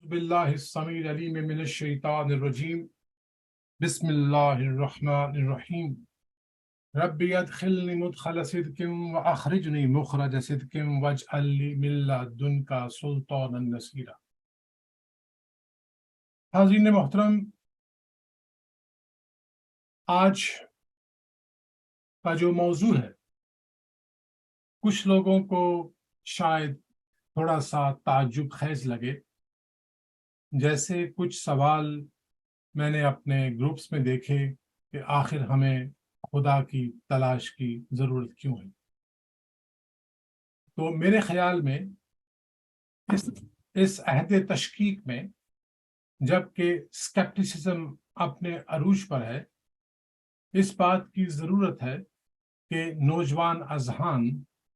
باللہ السمیع العلیم من الشیطان الرجیم بسم اللہ الرحمن الرحیم ربی ادخلنی مدخل صدق واخرجنی مخرج صدق واجعل لی من لدنک سلطانا نصیرا۔ حاضرین محترم، آج کا جو موضوع ہے کچھ لوگوں کو شاید تھوڑا سا تعجب خیز لگے، جیسے کچھ سوال میں نے اپنے گروپس میں دیکھے کہ آخر ہمیں خدا کی تلاش کی ضرورت کیوں ہے۔ تو میرے خیال میں اس عہد تشکیک میں، جب کہ اسکیپٹسزم اپنے عروج پر ہے، اس بات کی ضرورت ہے کہ نوجوان اذہان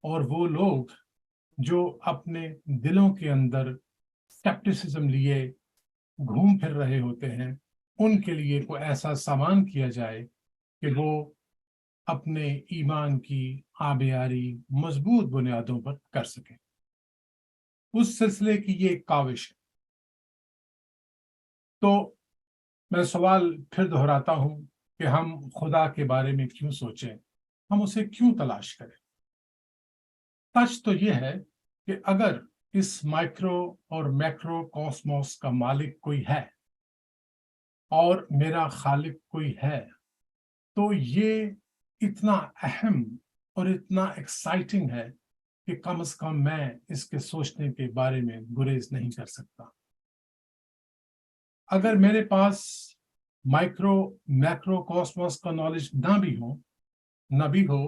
اور وہ لوگ جو اپنے دلوں کے اندر اسکیپٹسزم لیے گھوم پھر رہے ہوتے ہیں، ان کے لیے کوئی ایسا سامان کیا جائے کہ وہ اپنے ایمان کی آبیاری مضبوط بنیادوں پر کر سکیں۔ اس سلسلے کی یہ ایک کاوش ہے۔ تو میں سوال پھر دہراتا ہوں کہ ہم خدا کے بارے میں کیوں سوچیں، ہم اسے کیوں تلاش کریں۔ سچ تو یہ ہے کہ اگر اس مائکرو اور میکرو کاسموس کا مالک کوئی ہے اور میرا خالق کوئی ہے، تو یہ اتنا اہم اور اتنا ایکسائٹنگ ہے کہ کم از کم میں اس کے سوچنے کے بارے میں گریز نہیں کر سکتا۔ اگر میرے پاس مائکرو میکرو کاسموس کا نالج نہ بھی ہو،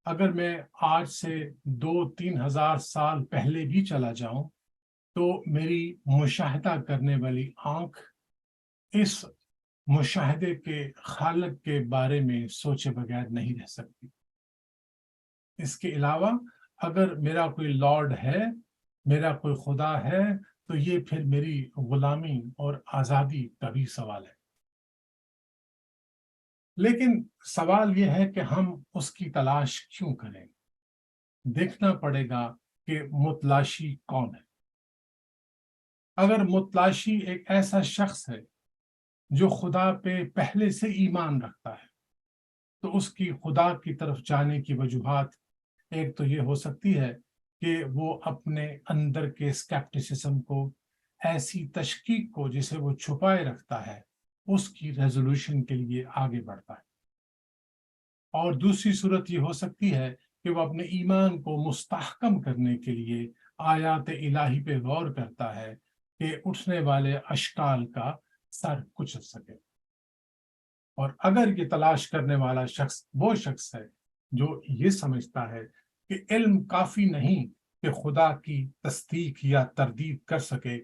اگر میں آج سے 2-3 ہزار سال پہلے بھی چلا جاؤں، تو میری مشاہدہ کرنے والی آنکھ اس مشاہدے کے خالق کے بارے میں سوچے بغیر نہیں رہ سکتی۔ اس کے علاوہ اگر میرا کوئی لارڈ ہے، میرا کوئی خدا ہے، تو یہ پھر میری غلامی اور آزادی کا بھی سوال ہے۔ لیکن سوال یہ ہے کہ ہم اس کی تلاش کیوں کریں؟ دیکھنا پڑے گا کہ متلاشی کون ہے۔ اگر متلاشی ایک ایسا شخص ہے جو خدا پہ پہلے سے ایمان رکھتا ہے، تو اس کی خدا کی طرف جانے کی وجوہات ایک تو یہ ہو سکتی ہے کہ وہ اپنے اندر کے اسکیپٹسزم کو، ایسی تشکیک کو جسے وہ چھپائے رکھتا ہے، اس کی ریزولوشن کے لیے آگے بڑھتا ہے۔ اور دوسری صورت یہ ہو سکتی ہے کہ وہ اپنے ایمان کو مستحکم کرنے کے لیے آیات الہی پہ غور کرتا ہے کہ اٹھنے والے اشکال کا سر کچل سکے۔ اور اگر یہ تلاش کرنے والا شخص وہ شخص ہے جو یہ سمجھتا ہے کہ علم کافی نہیں کہ خدا کی تصدیق یا تردید کر سکے،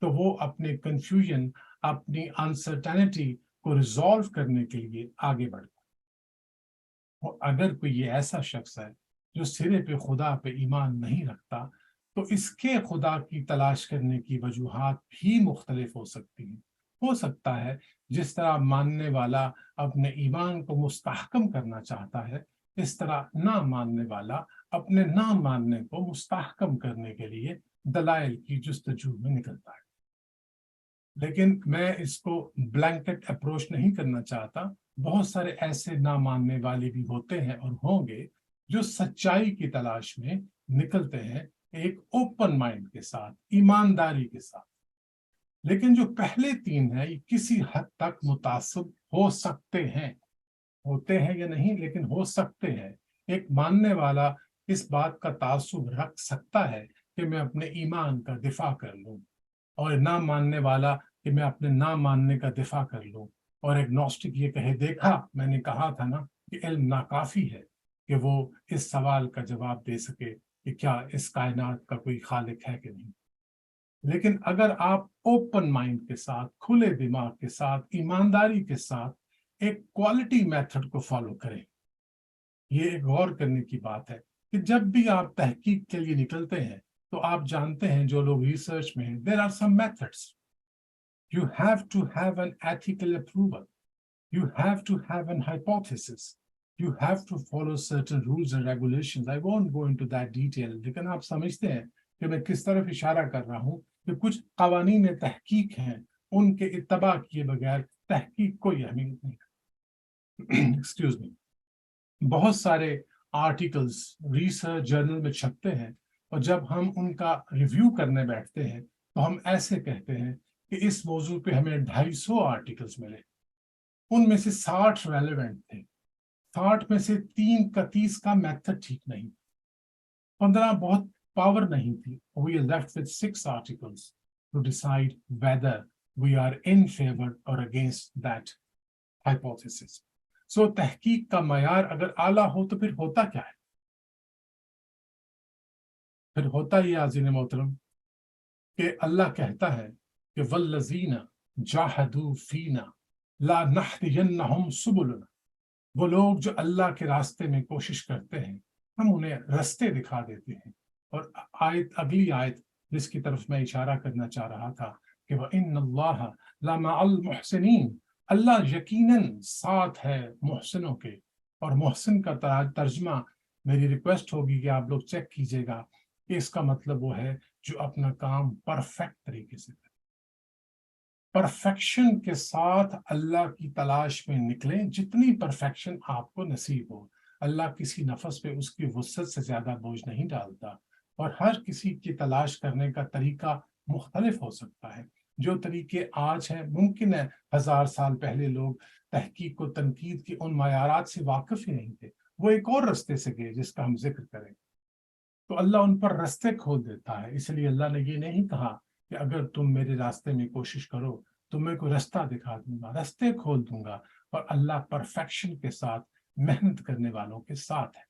تو وہ اپنے کنفیوژن، اپنی انسرٹینٹی کو ریزالو کرنے کے لیے آگے بڑھتا ہے۔ اور اگر کوئی یہ ایسا شخص ہے جو سرے پہ خدا پہ ایمان نہیں رکھتا، تو اس کے خدا کی تلاش کرنے کی وجوہات بھی مختلف ہو سکتی ہیں۔ ہو سکتا ہے جس طرح ماننے والا اپنے ایمان کو مستحکم کرنا چاہتا ہے، اس طرح نہ ماننے والا اپنے نہ ماننے کو مستحکم کرنے کے لیے دلائل کی جستجو میں نکلتا ہے۔ لیکن میں اس کو بلینکٹ اپروچ نہیں کرنا چاہتا۔ بہت سارے ایسے نہ ماننے والے بھی ہوتے ہیں اور ہوں گے جو سچائی کی تلاش میں نکلتے ہیں، ایک اوپن مائنڈ کے ساتھ، ایمانداری کے ساتھ۔ لیکن جو پہلے 3 ہیں، یہ کسی حد تک متعصب ہو سکتے ہیں، ہوتے ہیں یا نہیں، لیکن ہو سکتے ہیں۔ ایک ماننے والا اس بات کا تعصب رکھ سکتا ہے کہ میں اپنے ایمان کا دفاع کر لوں، اور نہ ماننے والا کہ میں اپنے نہ ماننے کا دفاع کر لوں۔ اور ایک نوسٹک یہ کہے، دیکھا میں نے کہا تھا نا کہ علم ناکافی ہے کہ وہ اس سوال کا جواب دے سکے کہ کیا اس کائنات کا کوئی خالق ہے کہ نہیں۔ لیکن اگر آپ اوپن مائنڈ کے ساتھ، کھلے دماغ کے ساتھ، ایمانداری کے ساتھ ایک کوالٹی میتھڈ کو فالو کریں، یہ ایک غور کرنے کی بات ہے کہ جب بھی آپ تحقیق کے لیے نکلتے ہیں تو آپ جانتے ہیں، جو لوگ ریسرچ میں ہیں، there are some methods. You have to have an ethical approval. You have to have an hypothesis. You have to follow certain rules and regulations. I won't go into that detail. لیکن آپ سمجھتے ہیں کہ میں کس طرف اشارہ کر رہا ہوں۔ کہ کچھ قوانین تحقیق ہیں ان کے اتباع کیے بغیر تحقیق کوئی اہمیت نہیں. Excuse me. بہت سارے آرٹیکلز ریسرچ جرنل میں چھپتے ہیں اور جب ہم ان کا ریویو کرنے بیٹھتے ہیں تو ہم ایسے کہتے ہیں کہ اس موضوع پہ ہمیں 250 آرٹیکلز ملے, ان میں سے 60 ریلیونٹ تھے, 60 میں سے 30 کا میتھڈ ٹھیک نہیں, 15 بہت پاور نہیں تھی. We are left with 6 articles to decide whether we are in favor or against that hypothesis. So تحقیق کا معیار اگر اعلیٰ ہو تو پھر ہوتا کیا ہے؟ پھر ہوتا یہ عزیز محترم کہ اللہ کہتا ہے کہ والذین جاہدوا فینا لنہدینہم سبلنا, وہ لوگ جو اللہ کے راستے میں کوشش کرتے ہیں ہم انہیں راستے دکھا دیتے ہیں. اور اگلی آیت جس کی طرف میں اشارہ کرنا چاہ رہا تھا کہ وَإِنَّ اللَّهَ لَمَعَ الْمُحْسِنِينَ, اللہ یقیناً ساتھ ہے محسنوں کے. اور محسن کا ترجمہ میری ریکویسٹ ہوگی کہ آپ لوگ چیک کیجئے گا کہ اس کا مطلب وہ ہے جو اپنا کام پرفیکٹ طریقے سے کرے. پرفیکشن کے ساتھ اللہ کی تلاش میں نکلیں, جتنی پرفیکشن آپ کو نصیب ہو. اللہ کسی نفس پہ اس کی وسعت سے زیادہ بوجھ نہیں ڈالتا, اور ہر کسی کی تلاش کرنے کا طریقہ مختلف ہو سکتا ہے. جو طریقے آج ہیں ممکن ہے 1000 سال پہلے لوگ تحقیق کو تنقید کی ان معیارات سے واقف ہی نہیں تھے, وہ ایک اور رستے سے گئے جس کا ہم ذکر کریں. تو اللہ ان پر رستے کھول دیتا ہے. اس لیے اللہ نے یہ نہیں کہا کہ اگر تم میرے راستے میں کوشش کرو تو میں کوئی رستہ دکھا دوں گا, رستے کھول دوں گا. اور اللہ پرفیکشن کے ساتھ محنت کرنے والوں کے ساتھ ہے.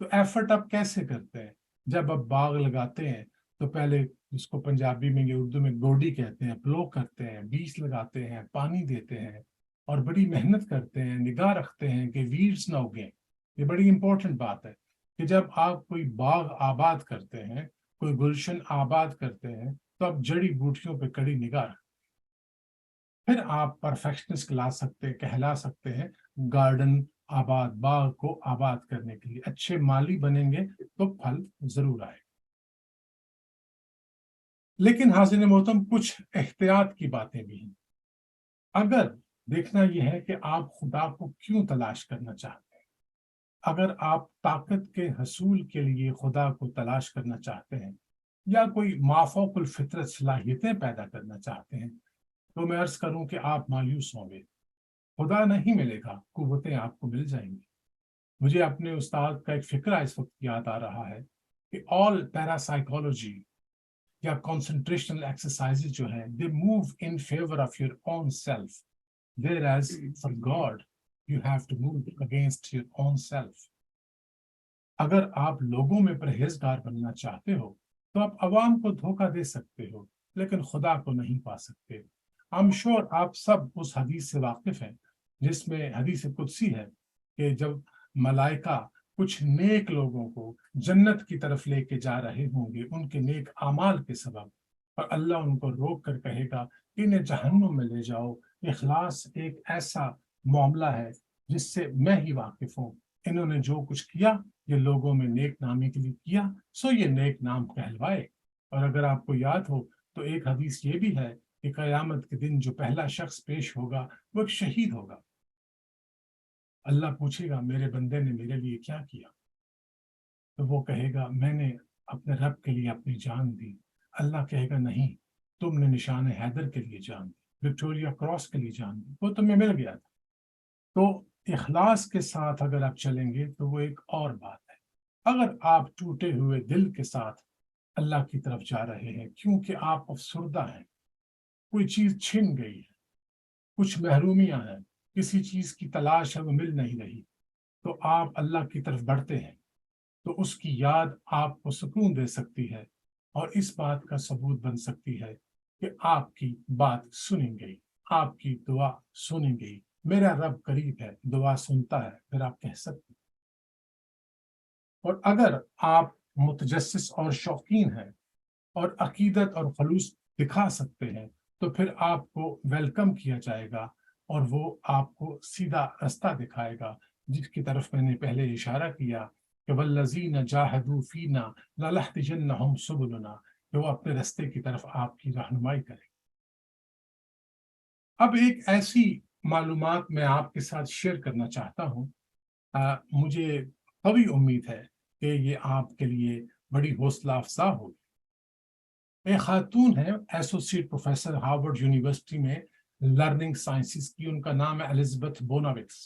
تو ایفرٹ آپ کیسے کرتے ہیں؟ جب آپ باغ لگاتے ہیں تو پہلے جس کو پنجابی میں یا اردو میں گوڈی کہتے ہیں, پلو کرتے ہیں, بیج لگاتے ہیں, پانی دیتے ہیں اور بڑی محنت کرتے ہیں, نگاہ رکھتے ہیں کہ ویڈز نہ اگیں. یہ بڑی امپورٹنٹ بات ہے کہ جب آپ کوئی باغ آباد کرتے ہیں, کوئی گلشن آباد کرتے ہیں, تو آپ جڑی بوٹیوں پہ کڑی نگاہ رکھتے ہیں. پھر آپ پرفیکشنسٹ کہلا سکتے ہیں گارڈن آباد, باغ کو آباد کرنے کے لیے. اچھے مالی بنیں گے تو پھل ضرور آئے. لیکن حاضرین محترم کچھ احتیاط کی باتیں بھی ہیں. اگر دیکھنا یہ ہے کہ آپ خدا کو کیوں تلاش کرنا چاہتے ہیں. اگر آپ طاقت کے حصول کے لیے خدا کو تلاش کرنا چاہتے ہیں یا کوئی مافوق الفطرت صلاحیتیں پیدا کرنا چاہتے ہیں تو میں عرض کروں کہ آپ مایوس ہوں گے. خدا نہیں ملے گا, قوتیں آپ کو مل جائیں گی. مجھے اپنے استاد کا ایک فقرہ اس وقت یاد آ رہا ہے کہ آل پیراسائیکالوجی یا کنسنٹریشنل ایکسرسائزز جو ہے they move in favor of your own self, whereas for God you have to move against your own self. اگر آپ لوگوں میں پرہیزگار بننا چاہتے ہو تو آپ عوام کو دھوکہ دے سکتے ہو لیکن خدا کو نہیں پا سکتے. I'm sure آپ سب اس حدیث سے واقف ہیں جس میں حدیث قدسی ہے کہ جب ملائکہ کچھ نیک لوگوں کو جنت کی طرف لے کے جا رہے ہوں گے ان کے نیک اعمال کے سبب, اور اللہ ان کو روک کر کہے گا کہ انہیں جہنم میں لے جاؤ. اخلاص ایک ایسا معاملہ ہے جس سے میں ہی واقف ہوں. انہوں نے جو کچھ کیا یہ لوگوں میں نیک نامی کے لیے کیا, سو یہ نیک نام کہلوائے. اور اگر آپ کو یاد ہو تو ایک حدیث یہ بھی ہے کہ قیامت کے دن جو پہلا شخص پیش ہوگا وہ ایک شہید ہوگا. اللہ پوچھے گا میرے بندے نے میرے لیے کیا کیا؟ تو وہ کہے گا میں نے اپنے رب کے لیے اپنی جان دی. اللہ کہے گا نہیں, تم نے نشان حیدر کے لیے جان دی, وکٹوریا کراس کے لیے جان دی, وہ تمہیں مل گیا تھا. تو اخلاص کے ساتھ اگر آپ چلیں گے تو وہ ایک اور بات ہے. اگر آپ ٹوٹے ہوئے دل کے ساتھ اللہ کی طرف جا رہے ہیں کیونکہ آپ افسردہ ہیں, کوئی چیز چھن گئی ہے, کچھ محرومیاں ہیں, کسی چیز کی تلاش ہے وہ مل نہیں رہی, تو آپ اللہ کی طرف بڑھتے ہیں تو اس کی یاد آپ کو سکون دے سکتی ہے اور اس بات کا ثبوت بن سکتی ہے کہ آپ کی بات سنی گئی, آپ کی دعا سنی گئی. میرا رب قریب ہے, دعا سنتا ہے, پھر آپ کہہ سکتے ہیں. اور اگر آپ متجسس اور شوقین ہیں اور عقیدت اور خلوص دکھا سکتے ہیں تو پھر آپ کو ویلکم کیا جائے گا اور وہ آپ کو سیدھا رستہ دکھائے گا جس کی طرف میں نے پہلے اشارہ کیا کہ والذین جاہدوا فینا لنہدینہم سبلنا, کہ وہ اپنے راستے کی طرف آپ کی رہنمائی کرے۔ اب ایک ایسی معلومات میں آپ کے ساتھ شیئر کرنا چاہتا ہوں، مجھے قوی امید ہے کہ یہ آپ کے لیے بڑی حوصلہ افزا ہوگی۔ ایک خاتون ہے، ایسوسیٹ پروفیسر ہارورڈ یونیورسٹی میں لرننگ سائنسز کی، ان کا نام ہے الزبتھ بوناوکس۔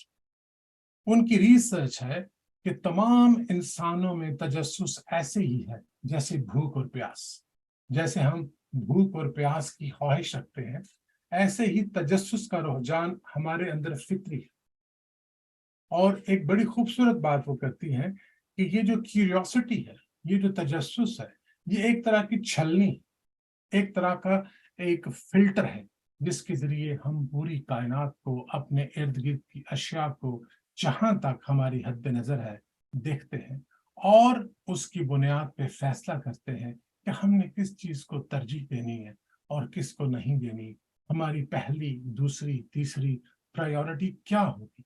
ان کی ریسرچ ہے کہ تمام انسانوں میں تجسس ایسے ہی ہے جیسے بھوک اور پیاس۔ جیسے ہم بھوک اور پیاس کی خواہش رکھتے ہیں، ایسے ہی تجسس کا رجحان ہمارے اندر فطری ہے۔ اور ایک بڑی خوبصورت بات وہ کرتی ہیں کہ یہ جو کیوریوسٹی ہے، یہ جو تجسس ہے، یہ ایک طرح کی چھلنی، ایک طرح کا ایک فلٹر ہے جس کے ذریعے ہم پوری کائنات کو، اپنے ارد گرد کی اشیاء کو جہاں تک ہماری حد نظر ہے دیکھتے ہیں، اور اس کی بنیاد پہ فیصلہ کرتے ہیں کہ ہم نے کس چیز کو ترجیح دینی ہے اور کس کو نہیں دینی، ہماری پہلی، دوسری، تیسری پرائیورٹی کیا ہوگی۔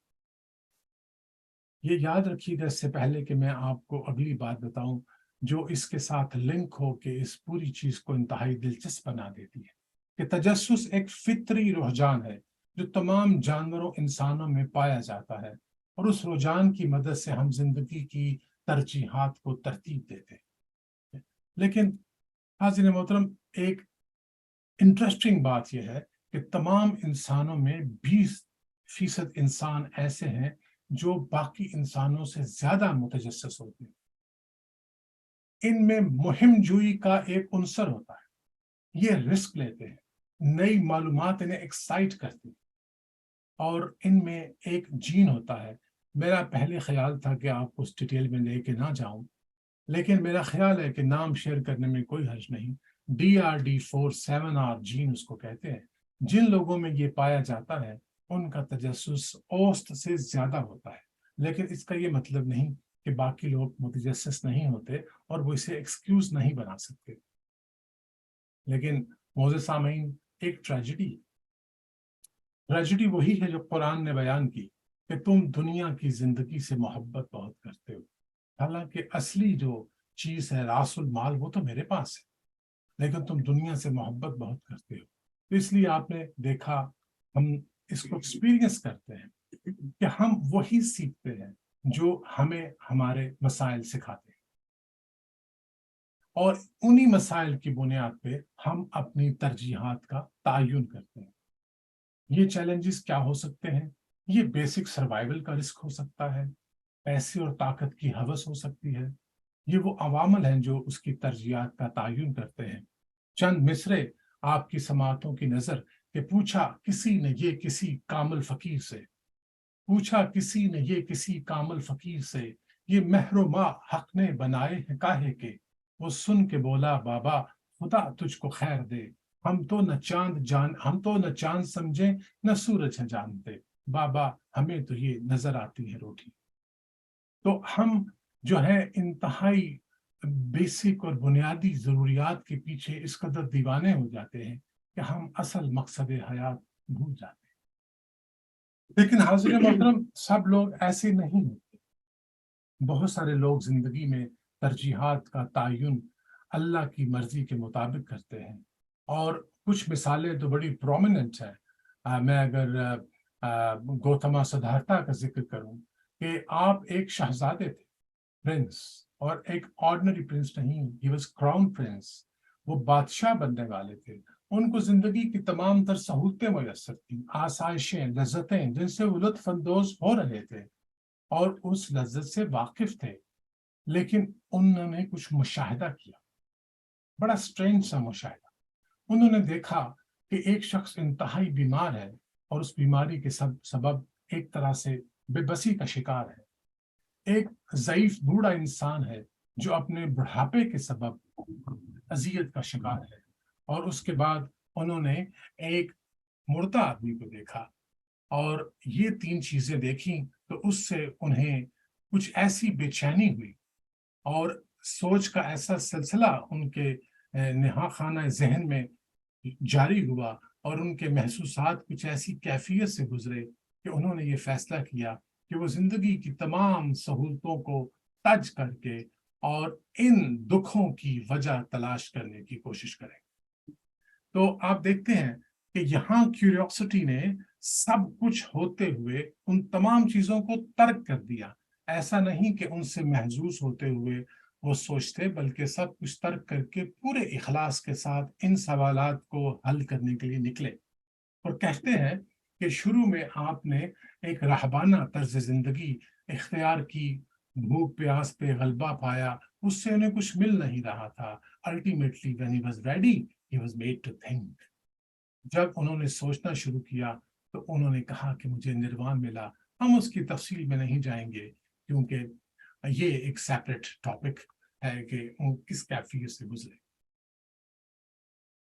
یہ یاد رکھیے گا اس سے پہلے کہ میں آپ کو اگلی بات بتاؤں جو اس کے ساتھ لنک ہو کہ اس پوری چیز کو انتہائی دلچسپ بنا دیتی ہے، کہ تجسس ایک فطری رجحان ہے جو تمام جانوروں، انسانوں میں پایا جاتا ہے، اور اس رجحان کی مدد سے ہم زندگی کی ترجیحات کو ترتیب دیتے ہیں۔ لیکن حاضرین محترم، ایک انٹرسٹنگ بات یہ ہے کہ تمام انسانوں میں 20% انسان ایسے ہیں جو باقی انسانوں سے زیادہ متجسس ہوتے ہیں۔ ان میں مہم جوئی کا ایک عنصر ہوتا ہے، یہ رسک لیتے ہیں، نئی معلومات انہیں ایکسائٹ کرتی ہیں، اور ان میں ایک جین ہوتا ہے۔ میرا پہلے خیال تھا کہ آپ کو اس ڈیٹیل میں لے کے نہ جاؤں، لیکن میرا خیال ہے کہ نام شیئر کرنے میں کوئی حرج نہیں۔ DRD4-7R جین اس کو کہتے ہیں۔ جن لوگوں میں یہ پایا جاتا ہے ان کا تجسس اوسط سے زیادہ ہوتا ہے، لیکن اس کا یہ مطلب نہیں کہ باقی لوگ متجسس نہیں ہوتے اور وہ اسے ایکسکیوز نہیں بنا سکتے۔ لیکن معزز سامعین، ایک ٹریجڈی وہی ہے جو قرآن نے بیان کی کہ تم دنیا کی زندگی سے محبت بہت کرتے ہو، حالانکہ اصلی جو چیز ہے، راس المال، وہ تو میرے پاس ہے، لیکن تم دنیا سے محبت بہت کرتے ہو۔ تو اس لیے آپ نے دیکھا، ہم اس کو ایکسپیرینس کرتے ہیں کہ ہم وہی سیکھتے ہیں جو ہمیں ہمارے مسائل سکھاتے ہیں، اور انہی مسائل کی بنیاد پہ ہم اپنی ترجیحات کا تعین کرتے ہیں۔ یہ چیلنجز کیا ہو سکتے ہیں؟ یہ بیسک سروائیول کا رسک ہو سکتا ہے، پیسے اور طاقت کی ہوس ہو سکتی ہے۔ یہ وہ عوامل ہیں جو اس کی ترجیحات کا تعین کرتے ہیں۔ چند مصرے آپ کی سماعتوں کی نظر کہ پوچھا کسی نے یہ کسی کامل فقیر سے، پوچھا کسی نے یہ کسی کامل فقیر سے، یہ مہر و ماہ حق نے بنائے ہیں کاہے کے، وہ سن کے بولا بابا خدا تجھ کو خیر دے، ہم تو نہ چاند سمجھیں نہ سورج ہیں جانتے، بابا ہمیں تو یہ نظر آتی ہے روٹی۔ تو ہم جو ہے انتہائی بیسک اور بنیادی ضروریات کے پیچھے اس قدر دیوانے ہو جاتے ہیں کہ ہم اصل مقصد حیات بھول جاتے ہیں۔ لیکن حاضر محترم، سب لوگ ایسے نہیں ہوتے۔ بہت سارے لوگ زندگی میں ترجیحات کا تعین اللہ کی مرضی کے مطابق کرتے ہیں، اور کچھ مثالیں تو بڑی پرومیننٹ ہیں۔ میں اگر گوتما سدھارتھا کا ذکر کروں کہ آپ ایک شہزادے تھے، پرنس، اور ایک آرڈنری پرنس نہیں، ہی واز کراؤن پرنس، وہ بادشاہ بننے والے تھے۔ ان کو زندگی کی تمام تر سہولتیں میسر تھیں، آسائشیں، لذتیں جن سے وہ لطف اندوز ہو رہے تھے اور اس لذت سے واقف تھے، لیکن انہوں نے کچھ مشاہدہ کیا، بڑا سٹرینج سا مشاہدہ۔ انہوں نے دیکھا کہ ایک شخص انتہائی بیمار ہے، اور اس بیماری کے سبب ایک طرح سے بے بسی کا شکار ہے۔ ایک ضعیف بوڑھا انسان ہے جو اپنے بڑھاپے کے سبب اذیت کا شکار ہے، اور اس کے بعد انہوں نے ایک مردہ آدمی کو دیکھا، اور یہ تین چیزیں دیکھیں تو اس سے انہیں کچھ ایسی بے چینی ہوئی، اور سوچ کا ایسا سلسلہ ان کے نہا خانہ ذہن میں جاری ہوا، اور ان کے محسوسات کچھ ایسی کیفیت سے گزرے کہ انہوں نے یہ فیصلہ کیا کہ وہ زندگی کی تمام سہولتوں کو تج کر کے اور ان دکھوں کی وجہ تلاش کرنے کی کوشش کریں۔ تو آپ دیکھتے ہیں کہ یہاں کیوریوسٹی نے سب کچھ ہوتے ہوئے ان تمام چیزوں کو ترک کر دیا۔ ایسا نہیں کہ ان سے محظوظ ہوتے ہوئے وہ سوچتے، بلکہ سب کچھ ترک کر کے پورے اخلاص کے ساتھ ان سوالات کو حل کرنے کے لیے نکلے، اور کہتے ہیں کہ شروع میں آپ نے ایک راہبانہ طرز زندگی اختیار کی، بھوک پیاس پہ غلبہ پایا، اس سے انہیں کچھ مل نہیں رہا تھا۔ Ultimately, when he was ready, he was made to think۔ جب انہوں نے سوچنا شروع کیا تو انہوں نے کہا کہ مجھے نروان ملا۔ ہم اس کی تفصیل میں نہیں جائیں گے کیونکہ یہ ایک سیپریٹ ٹاپک ہے کہ وہ کس کیفیت سے گزرے۔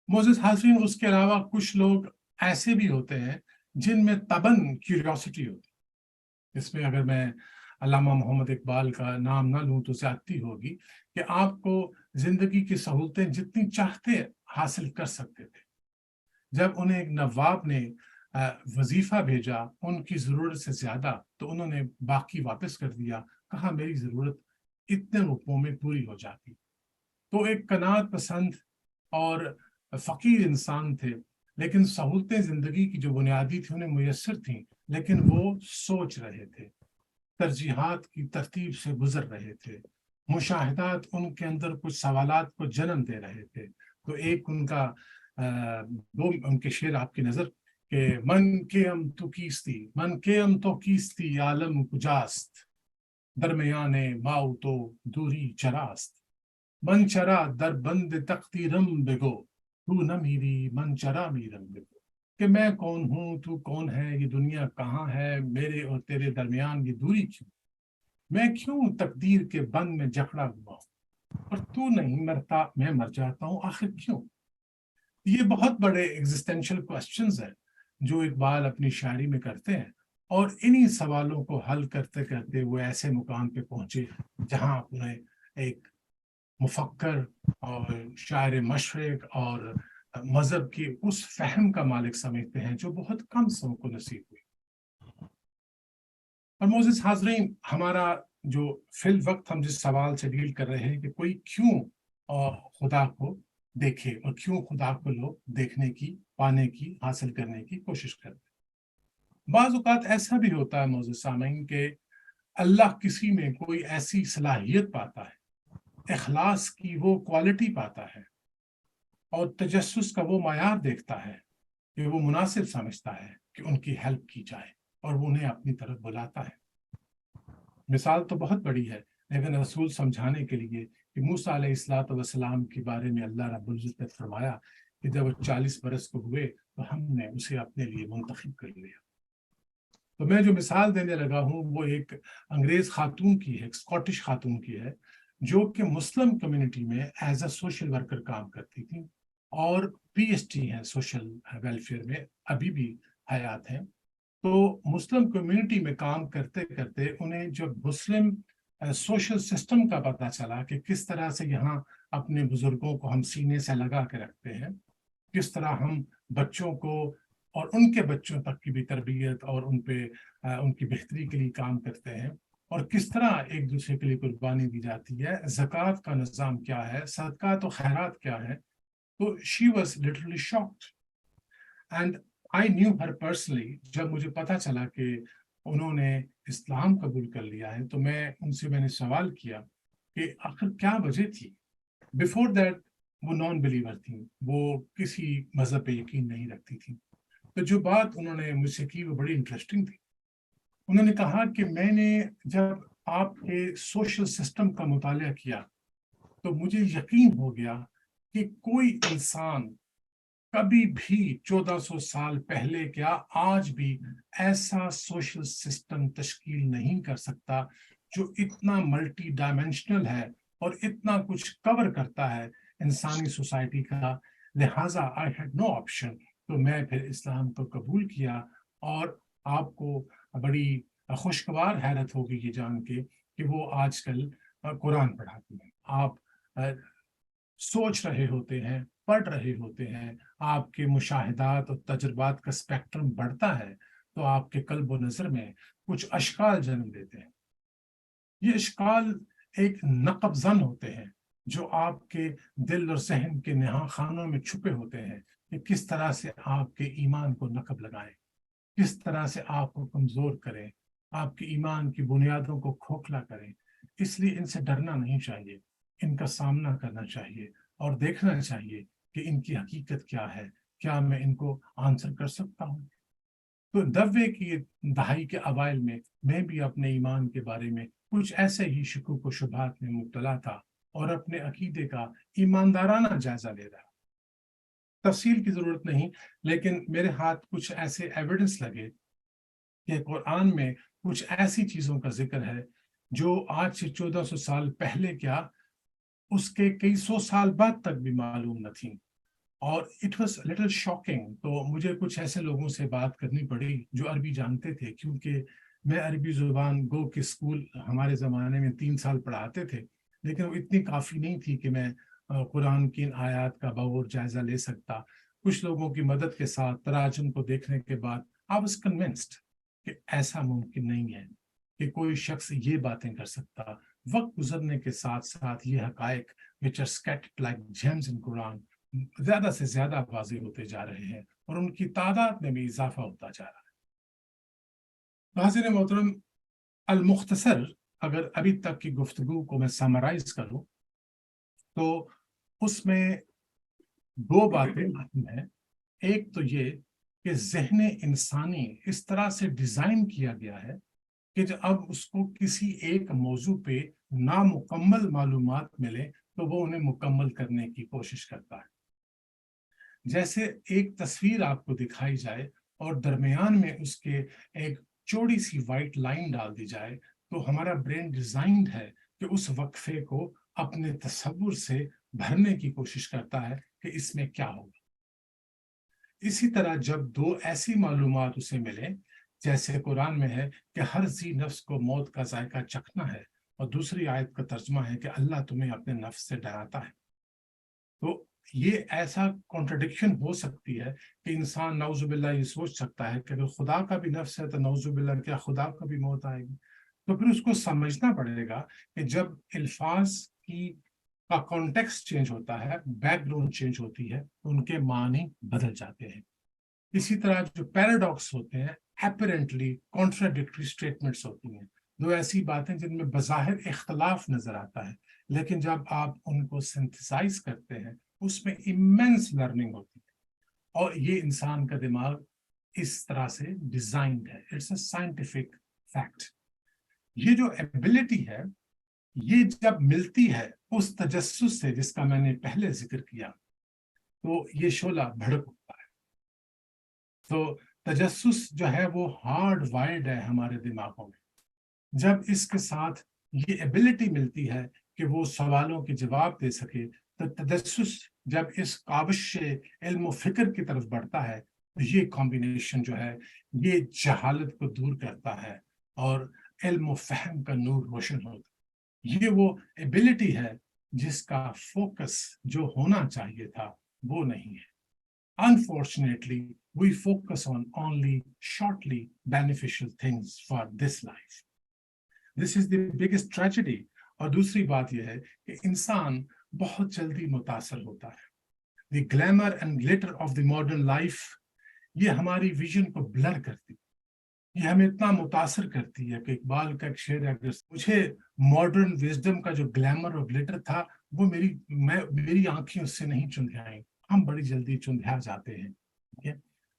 معزز حاضرین، اس کے علاوہ کچھ لوگ ایسے بھی ہوتے ہیں جن میں تباً کیوریوسٹی ہوتی ہے۔ اس میں اگر میں علامہ محمد اقبال کا نام نہ لوں تو زیادتی ہوگی کہ آپ کو زندگی کی سہولتیں جتنی چاہتے حاصل کر سکتے تھے۔ جب انہیں ایک نواب نے وظیفہ بھیجا ان کی ضرورت سے زیادہ، تو انہوں نے باقی واپس کر دیا، کہا میری ضرورت اتنے روپوں میں پوری ہو جاتی۔ تو ایک قناعت پسند اور فقیر انسان تھے، لیکن سہولتیں زندگی کی جو بنیادی تھیں انہیں میسر تھیں، لیکن وہ سوچ رہے تھے، ترجیحات کی ترتیب سے گزر رہے تھے، مشاہدات ان کے اندر کچھ سوالات کو جنم دے رہے تھے۔ تو ایک ان کا دو ان کے شعر آپ کی نظر کہ من کے ام تو کیستی، من کے ام تو کیستی عالم کجاست، درمیان ماؤ تو دوری چراست، من چرا در بند تقدیرم بگو، تو نہ میری من چرا میرم بگو، کہ میں کون ہوں، تو کون ہے، یہ دنیا کہاں ہے، میرے اور تیرے درمیان یہ دوری کیوں، میں کیوں تقدیر کے بند میں جکڑا ہوا ہوں، اور تو نہیں مرتا میں مر جاتا ہوں، آخر کیوں۔ یہ بہت بڑے ایگزسٹینشل کوسچنز ہیں جو اقبال اپنی شاعری میں کرتے ہیں، اور انہی سوالوں کو حل کرتے کرتے وہ ایسے مقام پہ پہنچے جہاں انہیں ایک مفکر اور شاعر مشرق اور مذہب کی اس فہم کا مالک سمجھتے ہیں جو بہت کم سو کو نصیب ہوئی۔ اور معزز حاضرین، ہمارا جو فی الوقت ہم جس سوال سے ڈیل کر رہے ہیں کہ کوئی کیوں خدا کو دیکھے، اور کیوں خدا کو لوگ دیکھنے کی، پانے کی، حاصل کرنے کی کوشش کرتے ہیں۔ بعض اوقات ایسا بھی ہوتا ہے معزز سامعین کہ اللہ کسی میں کوئی ایسی صلاحیت پاتا ہے، اخلاص کی وہ کوالٹی پاتا ہے، اور تجسس کا وہ معیار دیکھتا ہے کہ وہ مناسب سمجھتا ہے کہ ان کی ہیلپ کی جائے، اور وہ انہیں اپنی طرف بلاتا ہے۔ مثال تو بہت بڑی ہے، لیکن رسول سمجھانے کے لیے کہ موسیٰ علیہ السلام کے بارے میں اللہ رب العزت نے فرمایا کہ جب وہ 40 برس کو ہوئے تو ہم نے اسے اپنے لیے منتخب کر لیا۔ تو میں جو مثال دینے لگا ہوں وہ ایک انگریز خاتون کی ہے، ایک اسکاٹش خاتون کی ہے، جو کہ مسلم کمیونٹی میں ایز اے سوشل ورکر کام کرتی تھی، اور پی ایچ ڈی ہیں سوشل ویلفیئر میں، ابھی بھی حیات ہیں۔ تو مسلم کمیونٹی میں کام کرتے کرتے انہیں جب مسلم سوشل سسٹم کا پتہ چلا کہ کس طرح سے یہاں اپنے بزرگوں کو ہم سینے سے لگا کے رکھتے ہیں، کس طرح ہم بچوں کو اور ان کے بچوں تک کی بھی تربیت اور ان پہ ان کی بہتری کے لیے کام کرتے ہیں، اور کس طرح ایک دوسرے کے لیے قربانی دی جاتی ہے، زکوٰۃ کا نظام کیا ہے، صدقات و خیرات کیا ہے، تو she was literally shocked and I knew her personally۔ جب مجھے پتا چلا کہ انہوں نے اسلام قبول کر لیا ہے تو میں نے سوال کیا کہ آخر کیا وجہ تھی۔ بیفور دیٹ وہ نان بلیور تھیں، وہ کسی مذہب پہ یقین نہیں رکھتی تھیں۔ تو جو بات انہوں نے مجھ سے کی وہ بڑی انٹرسٹنگ تھی۔ انہوں نے کہا کہ میں نے جب آپ کے سوشل سسٹم کا مطالعہ کیا تو مجھے یقین ہو گیا کہ کوئی انسان کبھی بھی 1400 سال پہلے کیا آج بھی ایسا سوشل سسٹم تشکیل نہیں کر سکتا جو اتنا ملٹی ڈائمینشنل ہے اور اتنا کچھ کور کرتا ہے انسانی سوسائٹی کا۔ لہٰذا آئی ہیڈ نو آپشن، تو میں پھر اسلام کو قبول کیا۔ اور آپ کو بڑی خوشگوار حیرت ہوگی یہ جان کے کہ وہ آج کل قرآن پڑھاتی ہیں۔ آپ سوچ رہے ہوتے ہیں، پڑھ رہے ہوتے ہیں، آپ کے مشاہدات اور تجربات کا اسپیکٹرم بڑھتا ہے، تو آپ کے قلب و نظر میں کچھ اشکال جنم دیتے ہیں۔ یہ اشکال ایک نقب زن ہوتے ہیں جو آپ کے دل اور ذہن کے نہا خانوں میں چھپے ہوتے ہیں کہ کس طرح سے آپ کے ایمان کو نقب لگائیں، کس طرح سے آپ کو کمزور کریں، آپ کے ایمان کی بنیادوں کو کھوکھلا کریں۔ اس لیے ان سے ڈرنا نہیں چاہیے، ان کا سامنا کرنا چاہیے اور دیکھنا چاہیے کہ ان کی حقیقت کیا ہے، کیا میں ان کو آنسر کر سکتا ہوں۔ تو 90 کی دہائی کے اوائل میں بھی اپنے ایمان کے بارے میں کچھ ایسے ہی شکوک و شبہات میں مبتلا تھا اور اپنے عقیدے کا ایماندارانہ جائزہ لے رہا۔ تفصیل کی ضرورت نہیں، لیکن میرے ہاتھ کچھ ایسے ایویڈنس لگے کہ قرآن میں کچھ ایسی چیزوں کا ذکر ہے جو آج سے 1400 سال پہلے کیا اس کے کئی سو سال بعد تک بھی معلوم نہ تھیں، اور اٹ واز لٹل شاکنگ۔ تو مجھے کچھ ایسے لوگوں سے بات کرنی پڑی جو عربی جانتے تھے، کیونکہ میں عربی زبان گو کے اسکول ہمارے زمانے میں 3 سال پڑھاتے تھے، لیکن وہ اتنی کافی نہیں تھی کہ میں قرآن کی ان آیات کا بغور جائزہ لے سکتا۔ کچھ لوگوں کی مدد کے ساتھ تراجم کو دیکھنے کے بعد I was convinced کہ ایسا ممکن نہیں ہے کہ کوئی شخص یہ باتیں کر سکتا۔ وقت گزرنے کے ساتھ ساتھ یہ حقائق which are scattered like gems in Quran زیادہ سے زیادہ واضح ہوتے جا رہے ہیں اور ان کی تعداد میں بھی اضافہ ہوتا جا رہا ہے۔ حاضرین محترم، المختصر اگر ابھی تک کی گفتگو کو میں سمرائز کروں تو اس میں 2 باتیں اہم ہیں۔ ایک تو یہ کہ ذہن انسانی اس طرح سے ڈیزائن کیا گیا ہے کہ جب اب اس کو کسی ایک موضوع پہ نامکمل معلومات ملے تو وہ انہیں مکمل کرنے کی کوشش کرتا ہے۔ جیسے ایک تصویر آپ کو دکھائی جائے اور درمیان میں اس کے ایک چوڑی سی وائٹ لائن ڈال دی جائے تو ہمارا برین ڈیزائنڈ ہے کہ اس وقفے کو اپنے تصور سے بھرنے کی کوشش کرتا ہے کہ اس میں کیا ہوگا۔ اسی طرح جب 2 ایسی معلومات اسے ملے، جیسے قرآن میں ہے کہ ہر ذی نفس کو موت کا ذائقہ چکھنا ہے، اور دوسری آیت کا ترجمہ ہے کہ اللہ تمہیں اپنے نفس سے ڈراتا ہے، تو یہ ایسا کانٹرڈکشن ہو سکتی ہے کہ انسان نعوذ باللہ یہ سوچ سکتا ہے کہ اگر خدا کا بھی نفس ہے تو نعوذ باللہ کیا خدا کا بھی موت آئے گی؟ تو پھر اس کو سمجھنا پڑے گا کہ جب الفاظ کا کانٹیکسٹ چینج ہوتا ہے، بیک گراؤنڈ چینج ہوتی ہے، ان کے معنی بدل جاتے ہیں۔ اسی طرح جو پیراڈاکس ہوتے ہیں، اپیرنٹلی کانٹراڈکٹری اسٹیٹمنٹس ہوتی ہیں، 2 ایسی باتیں جن میں بظاہر اختلاف نظر آتا ہے، لیکن جب آپ ان کو سنتھسائز کرتے ہیں اس میں امینس لرننگ ہوتی ہے، اور یہ انسان کا دماغ اس طرح سے ڈیزائنڈ ہے۔ It's a scientific fact. یہ جو ایبلٹی ہے یہ جب ملتی ہے اس تجسس سے جس کا میں نے پہلے ذکر کیا تو یہ شعلہ بھڑک اٹھتا ہے۔ تو تجسس جو ہے وہ ہارڈ وائرڈ ہے ہمارے دماغوں میں۔ جب اس کے ساتھ یہ ایبلٹی ملتی ہے کہ وہ سوالوں کے جواب دے سکے تو تجسس جب اس کاوش علم و فکر کی طرف بڑھتا ہے تو یہ کمبینیشن جو ہے یہ جہالت کو دور کرتا ہے اور علم و فہم کا نور روشن ہوتا ہے۔ یہ وہ ایبلٹی ہے جس کا فوکس جو ہونا چاہیے تھا وہ نہیں ہے۔ Unfortunately, we focus on only shortly beneficial things for this life. This is the biggest tragedy. اور دوسری بات یہ ہے کہ انسان بہت جلدی متاثر ہوتا ہے۔ The glamour and glitter of the modern life یہ ہماری ویژن کو بلر کرتی ہے، یہ ہمیں اتنا متاثر کرتی ہے کہ اقبال کا ایک شعر ہے، مجھے ماڈرن وزڈم کا جو گلیمر اور گلیٹر تھا وہ میری آنکھیں اس سے نہیں چندھیائیں، ہم بڑی جلدی چندھیا جاتے ہیں۔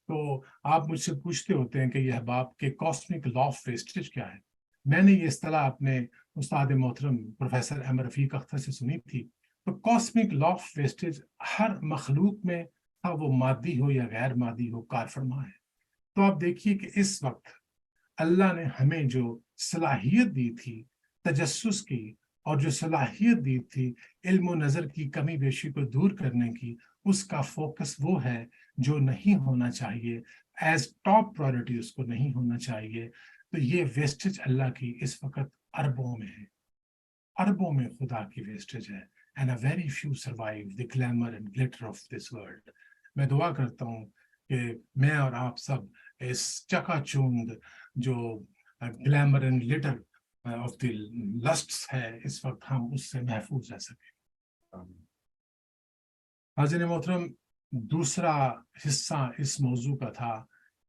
تو آپ مجھ سے پوچھتے ہوتے ہیں کہ یہ احباب کہ کاسمک لا آف ویسٹیج کیا ہے۔ میں نے یہ اصطلاح اپنے استاد محترم پروفیسر احمد رفیق اختر سے سنی تھی۔ تو کاسمک لا آف ویسٹیج ہر مخلوق میں وہ مادی ہو یا غیر مادی ہو کار فرما ہے۔ تو آپ دیکھیے کہ اس وقت اللہ نے ہمیں جو صلاحیت دی تھی تجسس کی اور جو صلاحیت دی تھی علم و نظر کی کمی بیشی کو دور کرنے کی، اس کا فوکس وہ ہے جو نہیں ہونا چاہیے، ایز ٹاپ پرائورٹی اس کو نہیں ہونا چاہیے۔ تو یہ ویسٹیج اللہ کی اس وقت اربوں میں ہے، اربوں میں خدا کی ویسٹیج ہے۔ And a very few survive the glamour and glitter of this world. میں دعا کرتا ہوں کہ میں اور آپ سب اس چکا چوند جو glamour and glitter of the lists ہے اس وقت ہم اس سے محفوظ رہ سکیں. حاضرین محترم، دوسرا حصہ اس موضوع کا تھا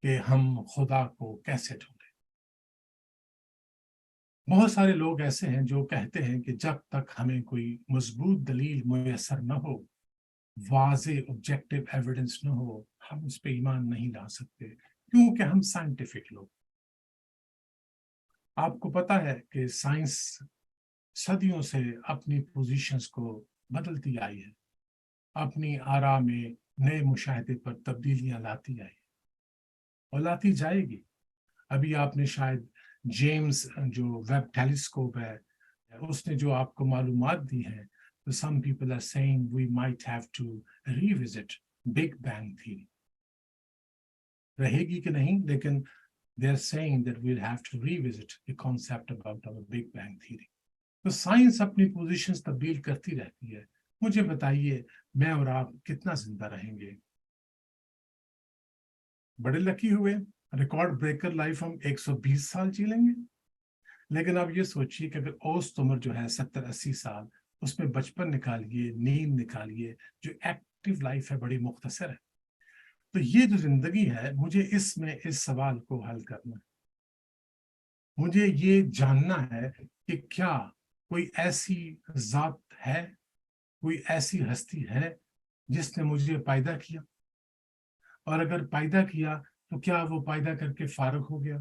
کہ ہم خدا کو کیسے ڈھونڈیں. بہت سارے لوگ ایسے ہیں جو کہتے ہیں کہ جب تک ہمیں کوئی مضبوط دلیل میسر نہ ہو، واضح آبجیکٹو ایویڈنس نہ ہو، ہم اس پہ ایمان نہیں لا سکتے، کیونکہ ہم سائنٹیفک لوگ. آپ کو پتا ہے کہ سائنس صدیوں سے اپنی پوزیشنز کو بدلتی آئی ہے، اپنی آراء میں نئے مشاہدے پر تبدیلیاں لاتی آئی اور لاتی جائے گی. ابھی آپ نے شاید جیمز جو ویب ٹیلیسکوپ ہے اس نے جو آپ کو معلومات دی ہیں، تو some people are saying we might have to revisit Big Bang theory. رہے گی کہ نہیں، لیکن they are saying that we'll have to revisit the concept about our Big Bang theory. تو سائنس اپنی پوزیشنز تبدیل کرتی رہتی ہے. مجھے بتائیے میں اور آپ کتنا زندہ رہیں گے؟ بڑے لکی ہوئے، ریکارڈ بریکر لائف ہم 120 سال جی لیں گے. لیکن آپ یہ سوچیے کہ اگر اوسط عمر جو ہے 70-80 سال، اس میں بچپن نکالیے، نیند نکالیے، جو ایکٹیو لائف ہے بڑی مختصر ہے. تو یہ جو زندگی ہے، مجھے اس میں اس سوال کو حل کرنا ہے. مجھے یہ جاننا ہے کہ کیا کوئی ایسی ذات ہے، کوئی ایسی ہستی ہے جس نے مجھے پیدا کیا، اور اگر پیدا کیا تو کیا وہ پیدا کر کے فارغ ہو گیا؟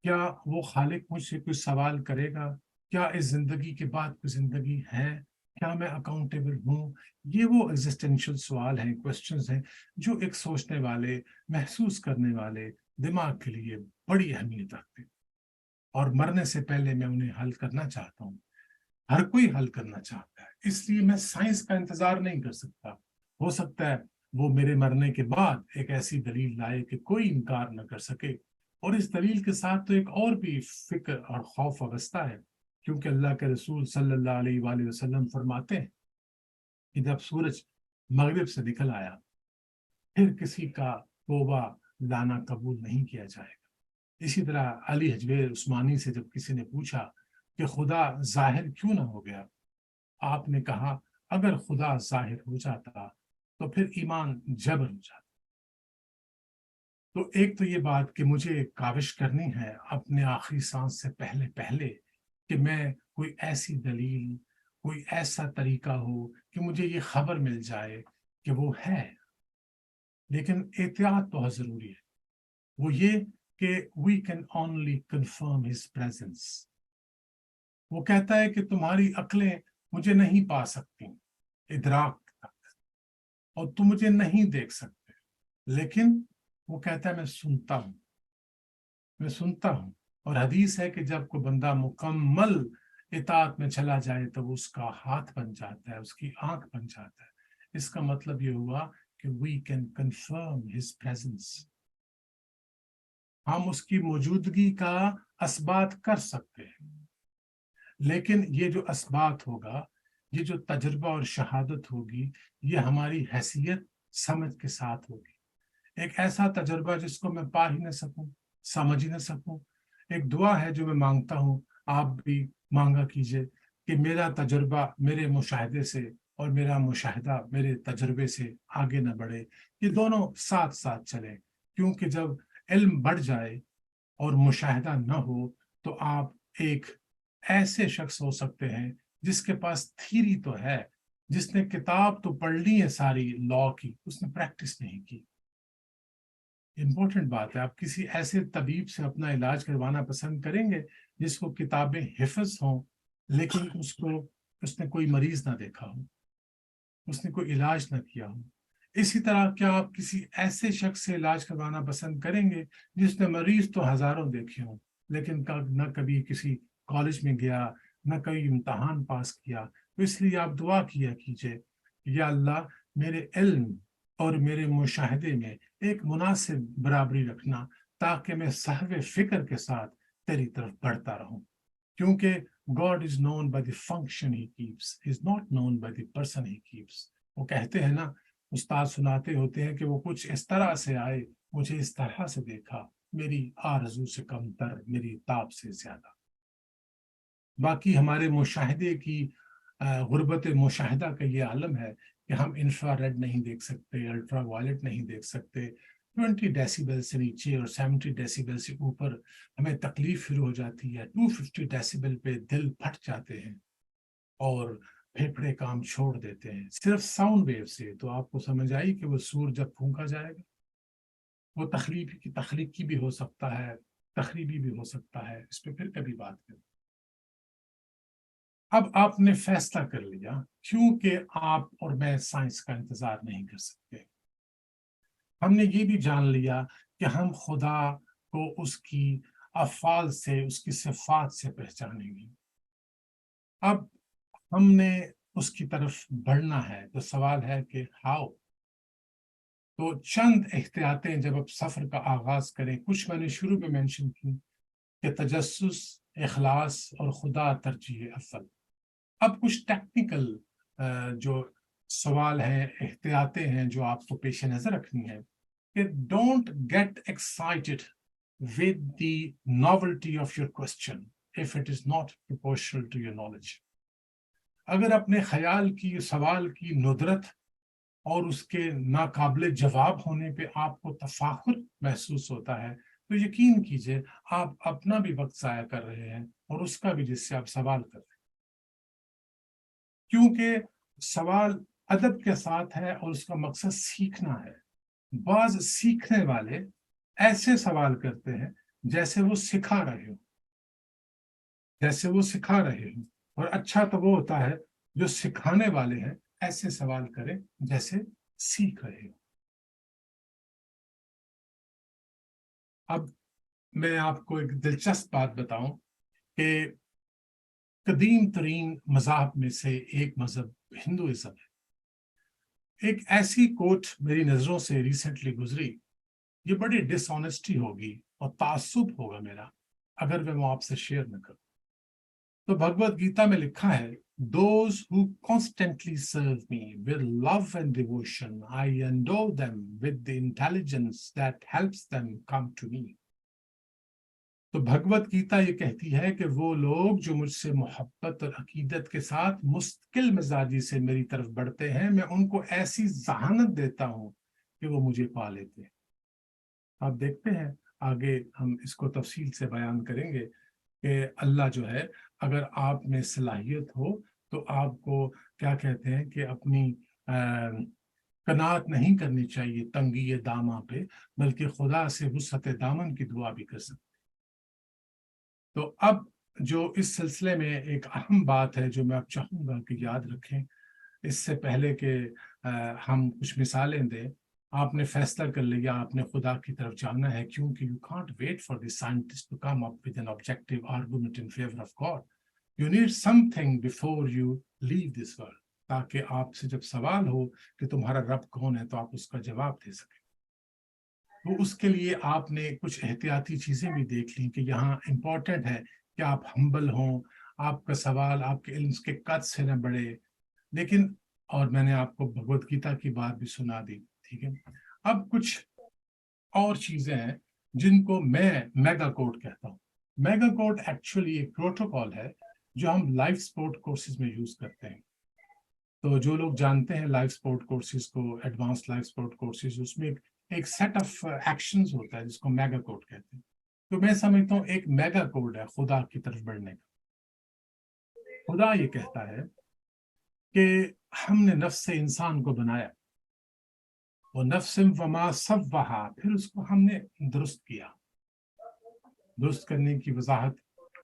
کیا وہ خالق مجھ سے کوئی سوال کرے گا؟ کیا اس زندگی کے بعد کوئی زندگی ہے؟ کیا میں اکاؤنٹیبل ہوں؟ یہ وہ ایگزسٹینشیل سوال ہیں، کوشچنز ہیں جو ایک سوچنے والے، محسوس کرنے والے دماغ کے لیے بڑی اہمیت رکھتے ہیں، اور مرنے سے پہلے میں انہیں حل کرنا چاہتا ہوں. ہر کوئی حل کرنا چاہتا ہے، اس لیے میں سائنس کا انتظار نہیں کر سکتا. ہو سکتا ہے وہ میرے مرنے کے بعد ایک ایسی دلیل لائے کہ کوئی انکار نہ کر سکے. اور اس دلیل کے ساتھ تو ایک اور بھی فکر اور خوف وابستہ ہے، کیونکہ اللہ کے رسول صلی اللہ علیہ وآلہ وسلم فرماتے ہیں کہ جب سورج مغرب سے نکل آیا پھر کسی کا توبہ لانا قبول نہیں کیا جائے گا. اسی طرح علی حجویر عثمانی سے جب کسی نے پوچھا کہ خدا ظاہر کیوں نہ ہو گیا، آپ نے کہا اگر خدا ظاہر ہو جاتا تو پھر ایمان جبر ہو جاتا. تو ایک تو یہ بات کہ مجھے کاوش کرنی ہے اپنے آخری سانس سے پہلے کہ میں کوئی ایسی دلیل، کوئی ایسا طریقہ ہو کہ مجھے یہ خبر مل جائے کہ وہ ہے. لیکن احتیاط بہت ضروری ہے. وہ یہ کہ we can only confirm his presence. وہ کہتا ہے کہ تمہاری عقلیں مجھے نہیں پا سکتی ادراک تک، اور تم مجھے نہیں دیکھ سکتے، لیکن وہ کہتا ہے میں سنتا ہوں. اور حدیث ہے کہ جب کوئی بندہ مکمل اطاعت میں چلا جائے تو وہ اس کا ہاتھ بن جاتا ہے، اس کی آنکھ بن جاتا ہے. اس کا مطلب یہ ہوا کہ we can confirm his presence. ہم اس کی موجودگی کا اثبات کر سکتے ہیں، لیکن یہ جو اثبات ہوگا، یہ جو تجربہ اور شہادت ہوگی، یہ ہماری حیثیت سمجھ کے ساتھ ہوگی. ایک ایسا تجربہ جس کو میں پا ہی نہ سکوں، سمجھ ہی نہ سکوں. ایک دعا ہے جو میں مانگتا ہوں، آپ بھی مانگا کیجئے کہ میرا تجربہ میرے مشاہدے سے اور میرا مشاہدہ میرے تجربے سے آگے نہ بڑھے، یہ دونوں ساتھ ساتھ چلیں. کیونکہ جب علم بڑھ جائے اور مشاہدہ نہ ہو تو آپ ایک ایسے شخص ہو سکتے ہیں جس کے پاس تھیری تو ہے، جس نے کتاب تو پڑھ لی ہے ساری لا کی، اس نے پریکٹس نہیں کی. امپورٹنٹ بات ہے. آپ کسی ایسے طبیب سے اپنا علاج کروانا پسند کریں گے جس کو کتابیں حفظ ہوں، لیکن اس نے کوئی مریض نہ دیکھا ہو، اس نے کوئی علاج نہ کیا ہو. اسی طرح کیا آپ کسی ایسے شخص سے علاج کروانا پسند کریں گے جس نے مریض تو ہزاروں دیکھے ہوں، لیکن نہ کبھی کسی کالج میں گیا، نہ کبھی امتحان پاس کیا؟ تو اس لیے آپ دعا کیا کیجئے، یا اللہ میرے علم اور میرے مشاہدے میں ایک مناسب برابری رکھنا، تاکہ میں صحو فکر کے ساتھ تیری طرف بڑھتا رہوں. کیونکہ God is known by the function he keeps. He is not known by the person he keeps. وہ کہتے ہیں نا، استاد سناتے ہوتے ہیں کہ وہ کچھ اس طرح سے آئے، مجھے اس طرح سے دیکھا، میری آرزو سے کم تر، میری تاب سے زیادہ. باقی ہمارے مشاہدے کی غربت مشاہدہ کا یہ عالم ہے کہ ہم انفرا ریڈ نہیں دیکھ سکتے، الٹرا وائلٹ نہیں دیکھ سکتے. 20 ڈیسیبل سے نیچے اور 70 ڈیسیبل سے اوپر ہمیں تکلیف شروع ہو جاتی ہے. 250 ڈیسیبل پہ دل پھٹ جاتے ہیں اور پھیپھڑے کام چھوڑ دیتے ہیں صرف ساؤنڈ ویو سے. تو آپ کو سمجھ آئی کہ وہ سور جب پھونکا جائے گا وہ تخلیقی بھی ہو سکتا ہے، تخریبی بھی ہو سکتا ہے. اس پہ پھر کبھی بات کریں. اب آپ نے فیصلہ کر لیا، کیونکہ آپ اور میں سائنس کا انتظار نہیں کر سکتے. ہم نے یہ بھی جان لیا کہ ہم خدا کو اس کی افعال سے، اس کی صفات سے پہچانیں گے. اب ہم نے اس کی طرف بڑھنا ہے تو سوال ہے کہ ہاؤ. تو چند احتیاطیں جب آپ سفر کا آغاز کریں، کچھ میں نے شروع میں مینشن کی کہ تجسس، اخلاص اور خدا ترجیح اول. اب کچھ ٹیکنیکل جو سوال ہیں، احتیاطیں ہیں جو آپ کو پیش نظر رکھنی ہے کہ don't get excited with the novelty of your question if it is not proportional to your knowledge. اگر اپنے خیال کی، سوال کی ندرت اور اس کے ناقابل جواب ہونے پہ آپ کو تفاخر محسوس ہوتا ہے تو یقین کیجئے آپ اپنا بھی وقت ضائع کر رہے ہیں اور اس کا بھی جس سے آپ سوال کر رہے ہیں. کیونکہ سوال ادب کے ساتھ ہے اور اس کا مقصد سیکھنا ہے. بعض سیکھنے والے ایسے سوال کرتے ہیں جیسے وہ سکھا رہے ہوں، اور اچھا تو وہ ہوتا ہے جو سکھانے والے ہیں ایسے سوال کریں جیسے سیکھ رہے ہوں. اب میں آپ کو ایک دلچسپ بات بتاؤں کہ قدیم ترین مذاہب میں سے ایک مذہب ہندوازم ہے. ایک ایسی کوٹ میری نظروں سے ریسنٹلی گزری، یہ بڑی ڈس آنیسٹی ہوگی اور تعصب ہوگا میرا اگر میں آپ سے شیئر نہ کروں. تو بھگوت گیتا میں لکھا ہے those who constantly serve me with love and devotion, I endow them with the intelligence that helps them come to me. تو بھگوت گیتا یہ کہتی ہے کہ وہ لوگ جو مجھ سے محبت اور عقیدت کے ساتھ مستقل مزاجی سے میری طرف بڑھتے ہیں، میں ان کو ایسی ذہانت دیتا ہوں کہ وہ مجھے پا لیتے ہیں. آپ دیکھتے ہیں آگے ہم اس کو تفصیل سے بیان کریں گے کہ اللہ جو ہے اگر آپ میں صلاحیت ہو تو آپ کو کیا کہتے ہیں کہ اپنی قناعت نہیں کرنی چاہیے تنگی داماں پہ، بلکہ خدا سے وسعت دامن کی دعا بھی کر سکتے. تو اب جو اس سلسلے میں ایک اہم بات ہے جو میں آپ چاہوں گا کہ یاد رکھیں، اس سے پہلے کہ ہم کچھ مثالیں دیں، آپ نے فیصلہ کر لیا آپ نے خدا کی طرف جانا ہے، کیونکہ you can't wait for the scientist to come up with an objective argument in favor of God. You need something before you leave this world. تاکہ آپ سے جب سوال ہو کہ تمہارا رب کون ہے تو آپ اس کا جواب دے سکیں. تو اس کے لیے آپ نے کچھ احتیاطی چیزیں بھی دیکھ لیں کہ یہاں امپورٹنٹ ہے کہ آپ ہمبل ہوں، آپ کا سوال آپ کے علم کے قد سے نہ بڑھے. لیکن اور میں نے آپ کو بھگوت گیتا کی بات بھی سنا دی، ٹھیک ہے. اب کچھ اور چیزیں ہیں جن کو میں میگا کوڈ کہتا ہوں. میگا کوڈ ایکچولی ایک پروٹوکول ہے جو ہم لائف سپورٹ کورسز میں یوز کرتے ہیں. تو جو لوگ جانتے ہیں لائف سپورٹ کورسز کو، ایڈوانس لائف سپورٹ کورسز، اس میں ایک سیٹ آف ایکشنز ہوتا ہے جس کو میگا کوڈ کہتے ہیں. تو میں سمجھتا ہوں ایک میگا کوڈ ہے خدا کی طرف بڑھنے کا. خدا یہ کہتا ہے کہ ہم نے نفس انسان کو بنایا، وہ نفس وما سوہا، پھر اس کو ہم نے درست کیا. درست کرنے کی وضاحت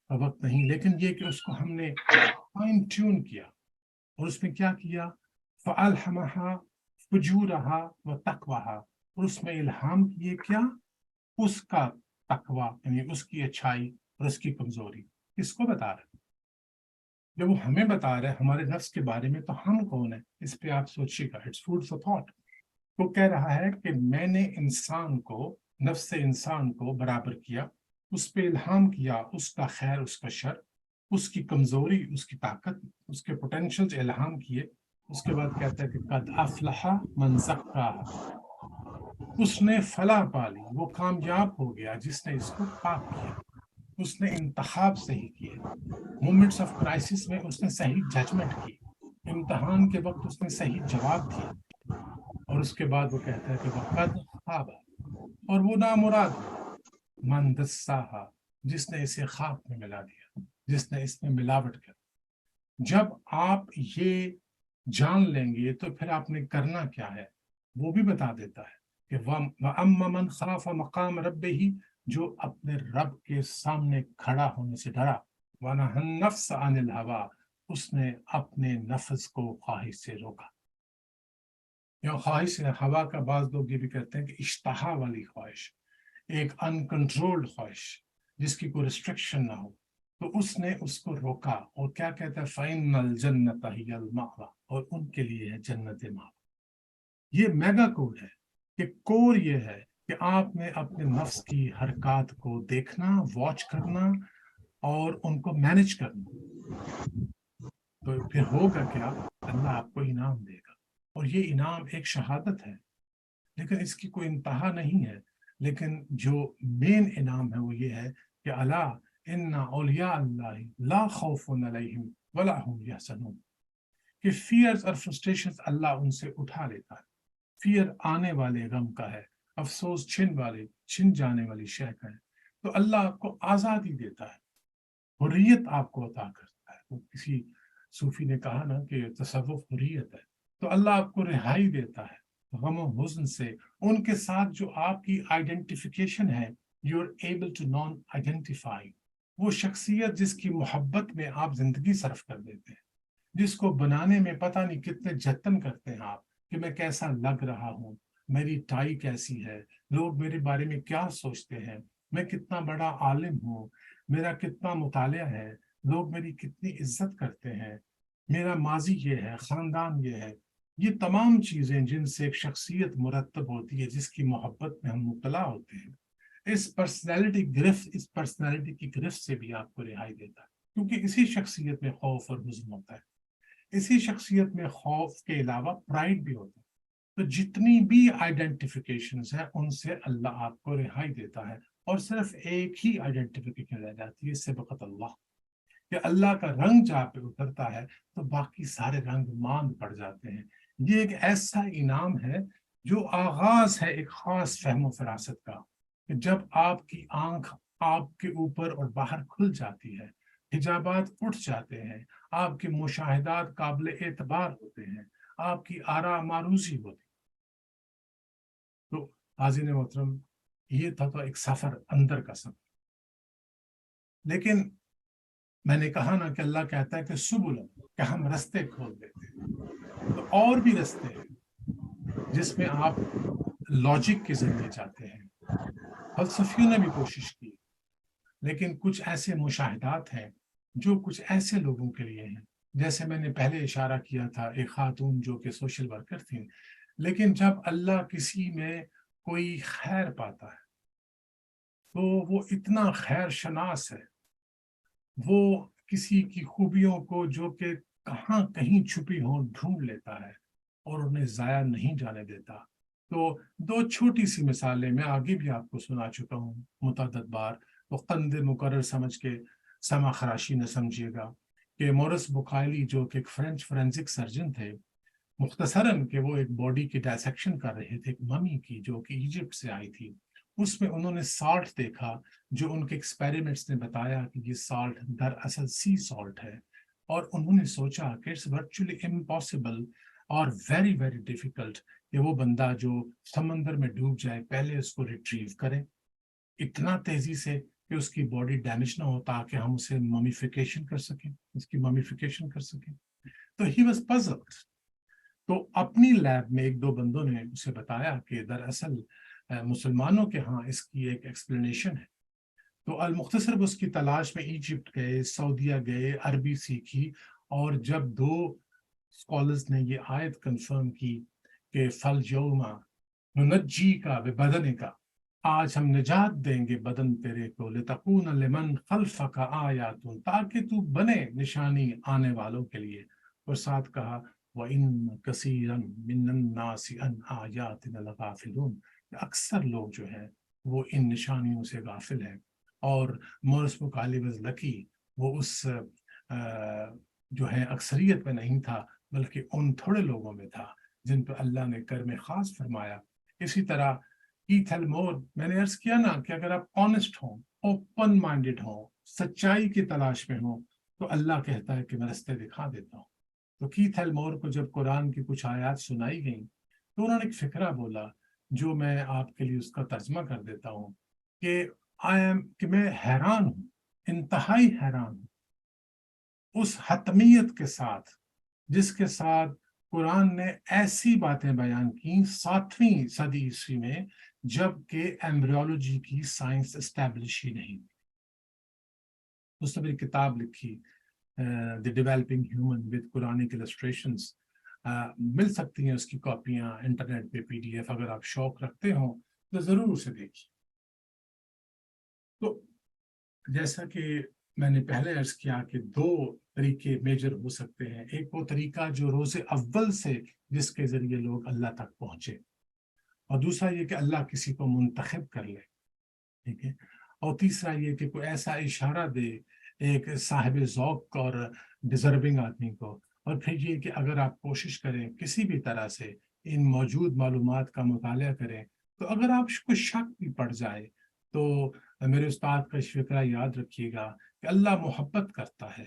کا وقت نہیں، لیکن یہ کہ اس کو ہم نے فائن ٹیون کیا. اور اس میں کیا کیا؟ فَأَلْحَمَهَا فُجُورَهَا وَتَقْوَهَا، اور اس میں الہام کیے کیا؟ اس کا تقوی، یعنی اس کی اچھائی اور اس کی کمزوری. کس کو بتا رہے؟ جب وہ ہمیں بتا رہے ہمارے نفس کے بارے میں، تو ہم کون ہیں؟ اس پہ آپ سوچیے گا. It's food for thought. وہ کہہ رہا ہے کہ میں نے انسان کو، نفس انسان کو برابر کیا، اس پہ الہام کیا، اس کا خیر، اس کا شر، اس کی کمزوری، اس کی طاقت، اس کے پوٹینشلز الہام کیے. اس کے بعد کہتا ہے کہ قد افلح من زکاہا، اس نے فلاح پا لی، وہ کامیاب ہو گیا جس نے اس کو پاک کیا. اس نے انتخاب صحیح کیے، مومنٹس آف کرائسس میں اس نے صحیح ججمنٹ کی، امتحان کے وقت اس نے صحیح جواب دیا، اور اس کے بعد وہ کہتا ہے کہ وقد خواب، اور وہ نامراد ہوا، من دساہا، جس نے اسے خاک میں ملا دیا، جس نے اس میں ملاوٹ کر۔ جب آپ یہ جان لیں گے تو پھر آپ نے کرنا کیا ہے وہ بھی بتا دیتا ہے کہ وَأَمَّا مَنْ خَافَ مَقَامَ رَبِّهِ، جو اپنے رب کے سامنے کھڑا ہونے سے ڈرا، وَنَهَا النَّفْسَ عَنِ الْهَوَىٰ، اس نے اپنے نفس کو خواہش سے روکا۔ یا خواہش ہوا کا بعض لوگ یہ بھی کہتے ہیں کہ اشتہا والی خواہش، ایک انکنٹرولڈ خواہش جس کی کوئی ریسٹرکشن نہ ہو، تو اس نے اس کو روکا، اور کیا کہتا ہے فَإِنَّ الْجَنَّةَ هِيَ الْمَأْوَىٰ، اور ان کے لیے ہے جنت مأویٰ۔ یہ میگا کوڈ ہے کہ کور یہ ہے کہ آپ نے اپنے نفس کی حرکات کو دیکھنا، واچ کرنا اور ان کو مینج کرنا، تو پھر ہوگا کیا؟ اللہ آپ کو انعام دے گا، اور یہ انعام ایک شہادت ہے، لیکن اس کی کوئی انتہا نہیں ہے۔ لیکن جو مین انعام ہے وہ یہ ہے کہ الا ان اولیاء اللہ لا خوف علیہم ولا هم یحزنون، کہ فیئرز اور فرسٹریشنز اللہ ان سے اٹھا لیتا ہے۔ فیئر آنے والے غم کا ہے، افسوس چھن جانے والی شے کا ہے، تو اللہ آپ کو آزادی دیتا ہے، حریت آپ کو عطا کرتا ہے۔ وہ کسی صوفی نے کہا نا کہ تصوف حریت ہے، تو اللہ آپ کو رہائی دیتا ہے غم و حزن سے، ان کے ساتھ جو آپ کی آئیڈینٹیفیکیشن ہے، you are able to non identify, وہ شخصیت جس کی محبت میں آپ زندگی صرف کر دیتے ہیں، جس کو بنانے میں پتہ نہیں کتنے جتن کرتے ہیں آپ کہ میں کیسا لگ رہا ہوں، میری ٹائی کیسی ہے، لوگ میرے بارے میں کیا سوچتے ہیں، میں کتنا بڑا عالم ہوں، میرا کتنا مطالعہ ہے، لوگ میری کتنی عزت کرتے ہیں، میرا ماضی یہ ہے، خاندان یہ ہے۔ یہ تمام چیزیں جن سے ایک شخصیت مرتب ہوتی ہے، جس کی محبت میں ہم مبتلا ہوتے ہیں، اس پرسنالٹی کی گرفت سے بھی آپ کو رہائی دیتا ہے، کیونکہ اسی شخصیت میں خوف اور حزن ہوتا ہے، اسی شخصیت میں خوف کے علاوہ پرائڈ بھی ہوتا ہے۔ تو جتنی بھی آئیڈینٹیفیکیشنز ہیں ان سے اللہ آپ کو رہائی دیتا ہے، اور صرف ایک ہی آئیڈینٹیفیکیشن رہ جاتی ہے، سبقت اللہ، کہ اللہ کا رنگ جہاں پہ اترتا ہے تو باقی سارے رنگ ماند پڑ جاتے ہیں۔ یہ ایک ایسا انعام ہے جو آغاز ہے ایک خاص فہم و فراست کا، کہ جب آپ کی آنکھ آپ کے اوپر اور باہر کھل جاتی ہے، حجابات اٹھ جاتے ہیں، آپ کے مشاہدات قابل اعتبار ہوتے ہیں، آپ کی آراء معروضی ہوتی۔ تو حاضرین محترم، یہ تھا تو ایک سفر، اندر کا سفر، لیکن میں نے کہا نا کہ اللہ کہتا ہے کہ سبل، کہ ہم رستے کھول دیتے ہیں، تو اور بھی رستے ہیں جس میں آپ لاجک کے ذریعے جاتے ہیں، فلسفیوں نے بھی کوشش کی، لیکن کچھ ایسے مشاہدات ہیں جو کچھ ایسے لوگوں کے لیے ہیں، جیسے میں نے پہلے اشارہ کیا تھا، ایک خاتون جو کہ سوشل ورکر تھیں، لیکن جب اللہ کسی میں کوئی خیر پاتا ہے تو وہ اتنا خیر شناس ہے، وہ کسی کی خوبیوں کو جو کہ کہاں کہیں چھپی ہوں ڈھونڈ لیتا ہے اور انہیں ضائع نہیں جانے دیتا۔ تو دو چھوٹی سی مثالیں میں آگے بھی آپ کو سنا چکا ہوں متعدد بار، تو قند مقرر سمجھ کے سما خراشی نہ سمجھیے گا، کہ مورس بخائلی جو کہ ایک فرینچ فورینسک سرجن تھے، مختصراً کہ وہ ایک باڈی کی ڈائسیکشن کر رہے تھے، ایک ممی کی جو کہ ایجپٹ سے آئی تھی، اس میں انہوں نے سالٹ دیکھا جو ان کے ایکسپیریمنٹس نے بتایا کہ یہ سالٹ دراصل سی سالٹ ہے، اور انہوں نے سوچا کہ اٹس ورچولی امپاسبل اور ویری ویری ڈیفیکلٹ کہ وہ بندہ جو سمندر میں ڈوب جائے پہلے اس کو ریٹریو کرے اتنا تیزی سے کہ اس کی باڈی ڈیمیج نہ ہو، تاکہ ہم اسے ممیفیکیشن کر سکیں، اس کی ممیفیکیشن کر سکیں۔ تو ہی واز پزلڈ۔ تو اپنی لیب میں ایک دو بندوں نے اسے بتایا کہ دراصل مسلمانوں کے ہاں اس کی ایک ایکسپلینیشن ہے۔ تو المختصر اس کی تلاش میں ایجپٹ گئے، سعودیہ گئے، عربی سیکھی، اور جب دو اسکالرز نے یہ آیت کنفرم کی کہ فَالْيَوْمَ نُنَجِّيكَ بِبَدَنِكَ، آج ہم نجات دیں گے بدن تیرے کو، لِتَكُونَ لِمَنْ خَلْفَكَ آیَاتٌ، تاکہ تو بنے نشانی آنے والوں کے لیے، اور ساتھ کہا وَإِنَّ كَثِيرًا مِّنَ النَّاسِ عَنْ آيَاتِنَا لَغَافِلُونَ، اکثر لوگ جو ہیں وہ ان نشانیوں سے غافل ہیں۔ اور مورس مکالی واز لکی، وہ اس جو ہے اکثریت میں نہیں تھا، بلکہ ان تھوڑے لوگوں میں تھا جن پہ اللہ نے کرم خاص فرمایا۔ اسی طرح کیتھ ایلمور، میں نے عرض کیا نا کہ اگر آپ آنےسٹ ہوں، اوپن مائنڈیڈ ہوں، سچائی کی تلاش میں ہوں، تو اللہ کہتا ہے کہ میں رستے دکھا دیتا ہوں۔ تو کیتھ ایلمور کو جب قرآن کی کچھ آیات سنائی گئیں تو انہوں نے ایک فقرہ بولا جو میں آپ کے لیے اس کا ترجمہ کر دیتا ہوں کہ میں حیران ہوں، انتہائی حیران ہوں اس حتمیت کے ساتھ جس کے ساتھ قرآن نے ایسی باتیں بیان کی 7ویں صدی عیسوی میں، جب کہ ایمبریولوجی کی سائنس اسٹیبلش ہی نہیں۔ اس نے میری کتاب لکھی the developing human with Quranic illustrations, مل سکتی ہیں اس کی کاپیاں انٹرنیٹ پہ PDF، اگر آپ شوق رکھتے ہوں تو ضرور اسے دیکھیے۔ تو جیسا کہ میں نے پہلے عرض کیا کہ 2 طریقے میجر ہو سکتے ہیں، ایک وہ طریقہ جو روز اول سے جس کے ذریعے لوگ اللہ تک پہنچے، اور دوسرا یہ کہ اللہ کسی کو منتخب کر لے، ٹھیک ہے، اور تیسرا یہ کہ کوئی ایسا اشارہ دے ایک صاحب ذوق اور ڈیزرونگ آدمی کو، اور پھر یہ کہ اگر آپ کوشش کریں کسی بھی طرح سے ان موجود معلومات کا مطالعہ کریں، تو اگر آپ کو شک بھی پڑ جائے تو میرے استاد کا فقرہ یاد رکھیے گا کہ اللہ محبت کرتا ہے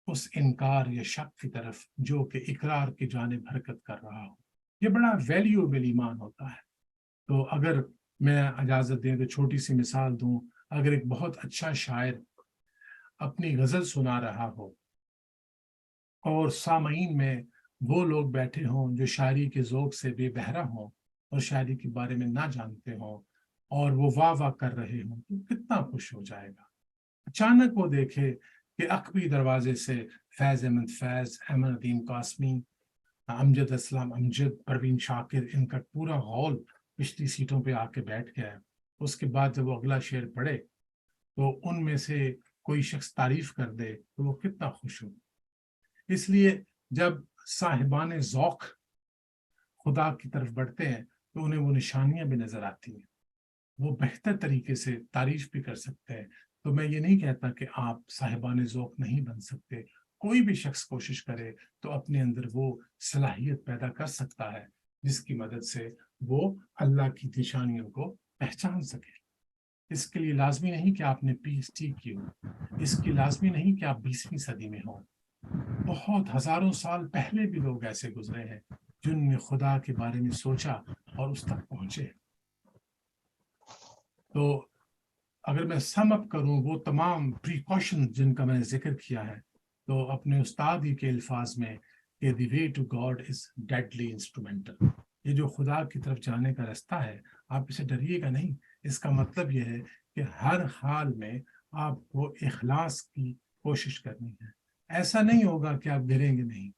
اس انکار یا شک کی طرف جو کہ اقرار کی جانب حرکت کر رہا ہو۔ یہ بڑا ویلیوبل ایمان ہوتا ہے۔ تو اگر میں اجازت دیں تو چھوٹی سی مثال دوں، اگر ایک بہت اچھا شاعر اپنی غزل سنا رہا ہو اور سامعین میں وہ لوگ بیٹھے ہوں جو شاعری کے ذوق سے بے بہرا ہوں اور شاعری کے بارے میں نہ جانتے ہوں، اور وہ واہ واہ کر رہے ہوں، تو کتنا خوش ہو جائے گا۔ اچانک وہ دیکھے کہ عقبی دروازے سے فیض احمد فیض، احمد ندیم قاسمی، امجد اسلام امجد، پروین شاکر، ان کا پورا ہال پچھلی سیٹوں پہ آ کے بیٹھ گیا ہے۔ اس کے بعد جب وہ اگلا شعر پڑھے تو ان میں سے کوئی شخص تعریف کر دے تو وہ کتنا خوش ہو۔ اس لیے جب صاحبان ذوق خدا کی طرف بڑھتے ہیں تو انہیں وہ نشانیاں بھی نظر آتی ہیں، وہ بہتر طریقے سے تعریف بھی کر سکتے ہیں۔ تو میں یہ نہیں کہتا کہ آپ صاحبان ذوق نہیں بن سکتے، کوئی بھی شخص کوشش کرے تو اپنے اندر وہ صلاحیت پیدا کر سکتا ہے جس کی مدد سے وہ اللہ کی نشانیوں کو پہچان سکے۔ اس کے لیے لازمی نہیں کہ آپ نے PhD کی ہو، اس کی لازمی نہیں کہ آپ 20ویں صدی میں ہوں۔ بہت ہزاروں سال پہلے بھی لوگ ایسے گزرے ہیں جن نے خدا کے بارے میں سوچا اور اس تک پہنچے۔ تو اگر میں سم اپ کروں وہ تمام پریکاشن جن کا میں نے ذکر کیا ہے، تو اپنے استاد ہی کے الفاظ میں کہ the way to God is deadly instrumental, یہ جو خدا کی طرف جانے کا رستہ ہے آپ اسے ڈریے گا نہیں۔ اس کا مطلب یہ ہے کہ ہر حال میں آپ کو اخلاص کی کوشش کرنی ہے۔ ایسا نہیں ہوگا کہ آپ گریں گے نہیں،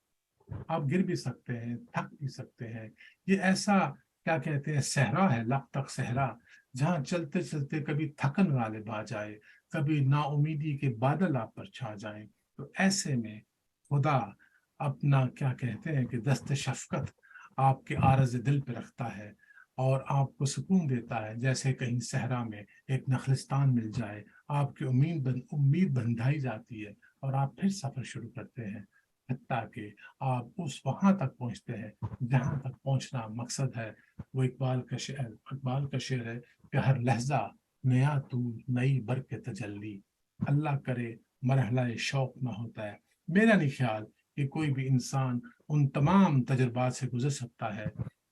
آپ گر بھی سکتے ہیں، تھک بھی سکتے ہیں۔ یہ ایسا کیا کہتے ہیں صحرا ہے، لق تک صحرا، جہاں چلتے چلتے کبھی تھکن غالب آ جائے، کبھی نا امیدی کے بادل آپ پر چھا جائیں، تو ایسے میں خدا اپنا کیا کہتے ہیں کہ دست شفقت آپ کے عارض دل پہ رکھتا ہے اور آپ کو سکون دیتا ہے، جیسے کہیں صحرا میں ایک نخلستان مل جائے، آپ کی امید بندھائی جاتی ہے اور آپ پھر سفر شروع کرتے ہیں، حتیٰ کہ آپ اس وہاں تک پہنچتے ہیں جہاں تک پہنچنا مقصد ہے۔ وہ اقبال کا شعر ہے کہ ہر لحظہ نیا تو نئی برق تجلی، اللہ کرے مرحلہ شوق نہ ہوتا ہے۔ میرا نہیں خیال کہ کوئی بھی انسان ان تمام تجربات سے گزر سکتا ہے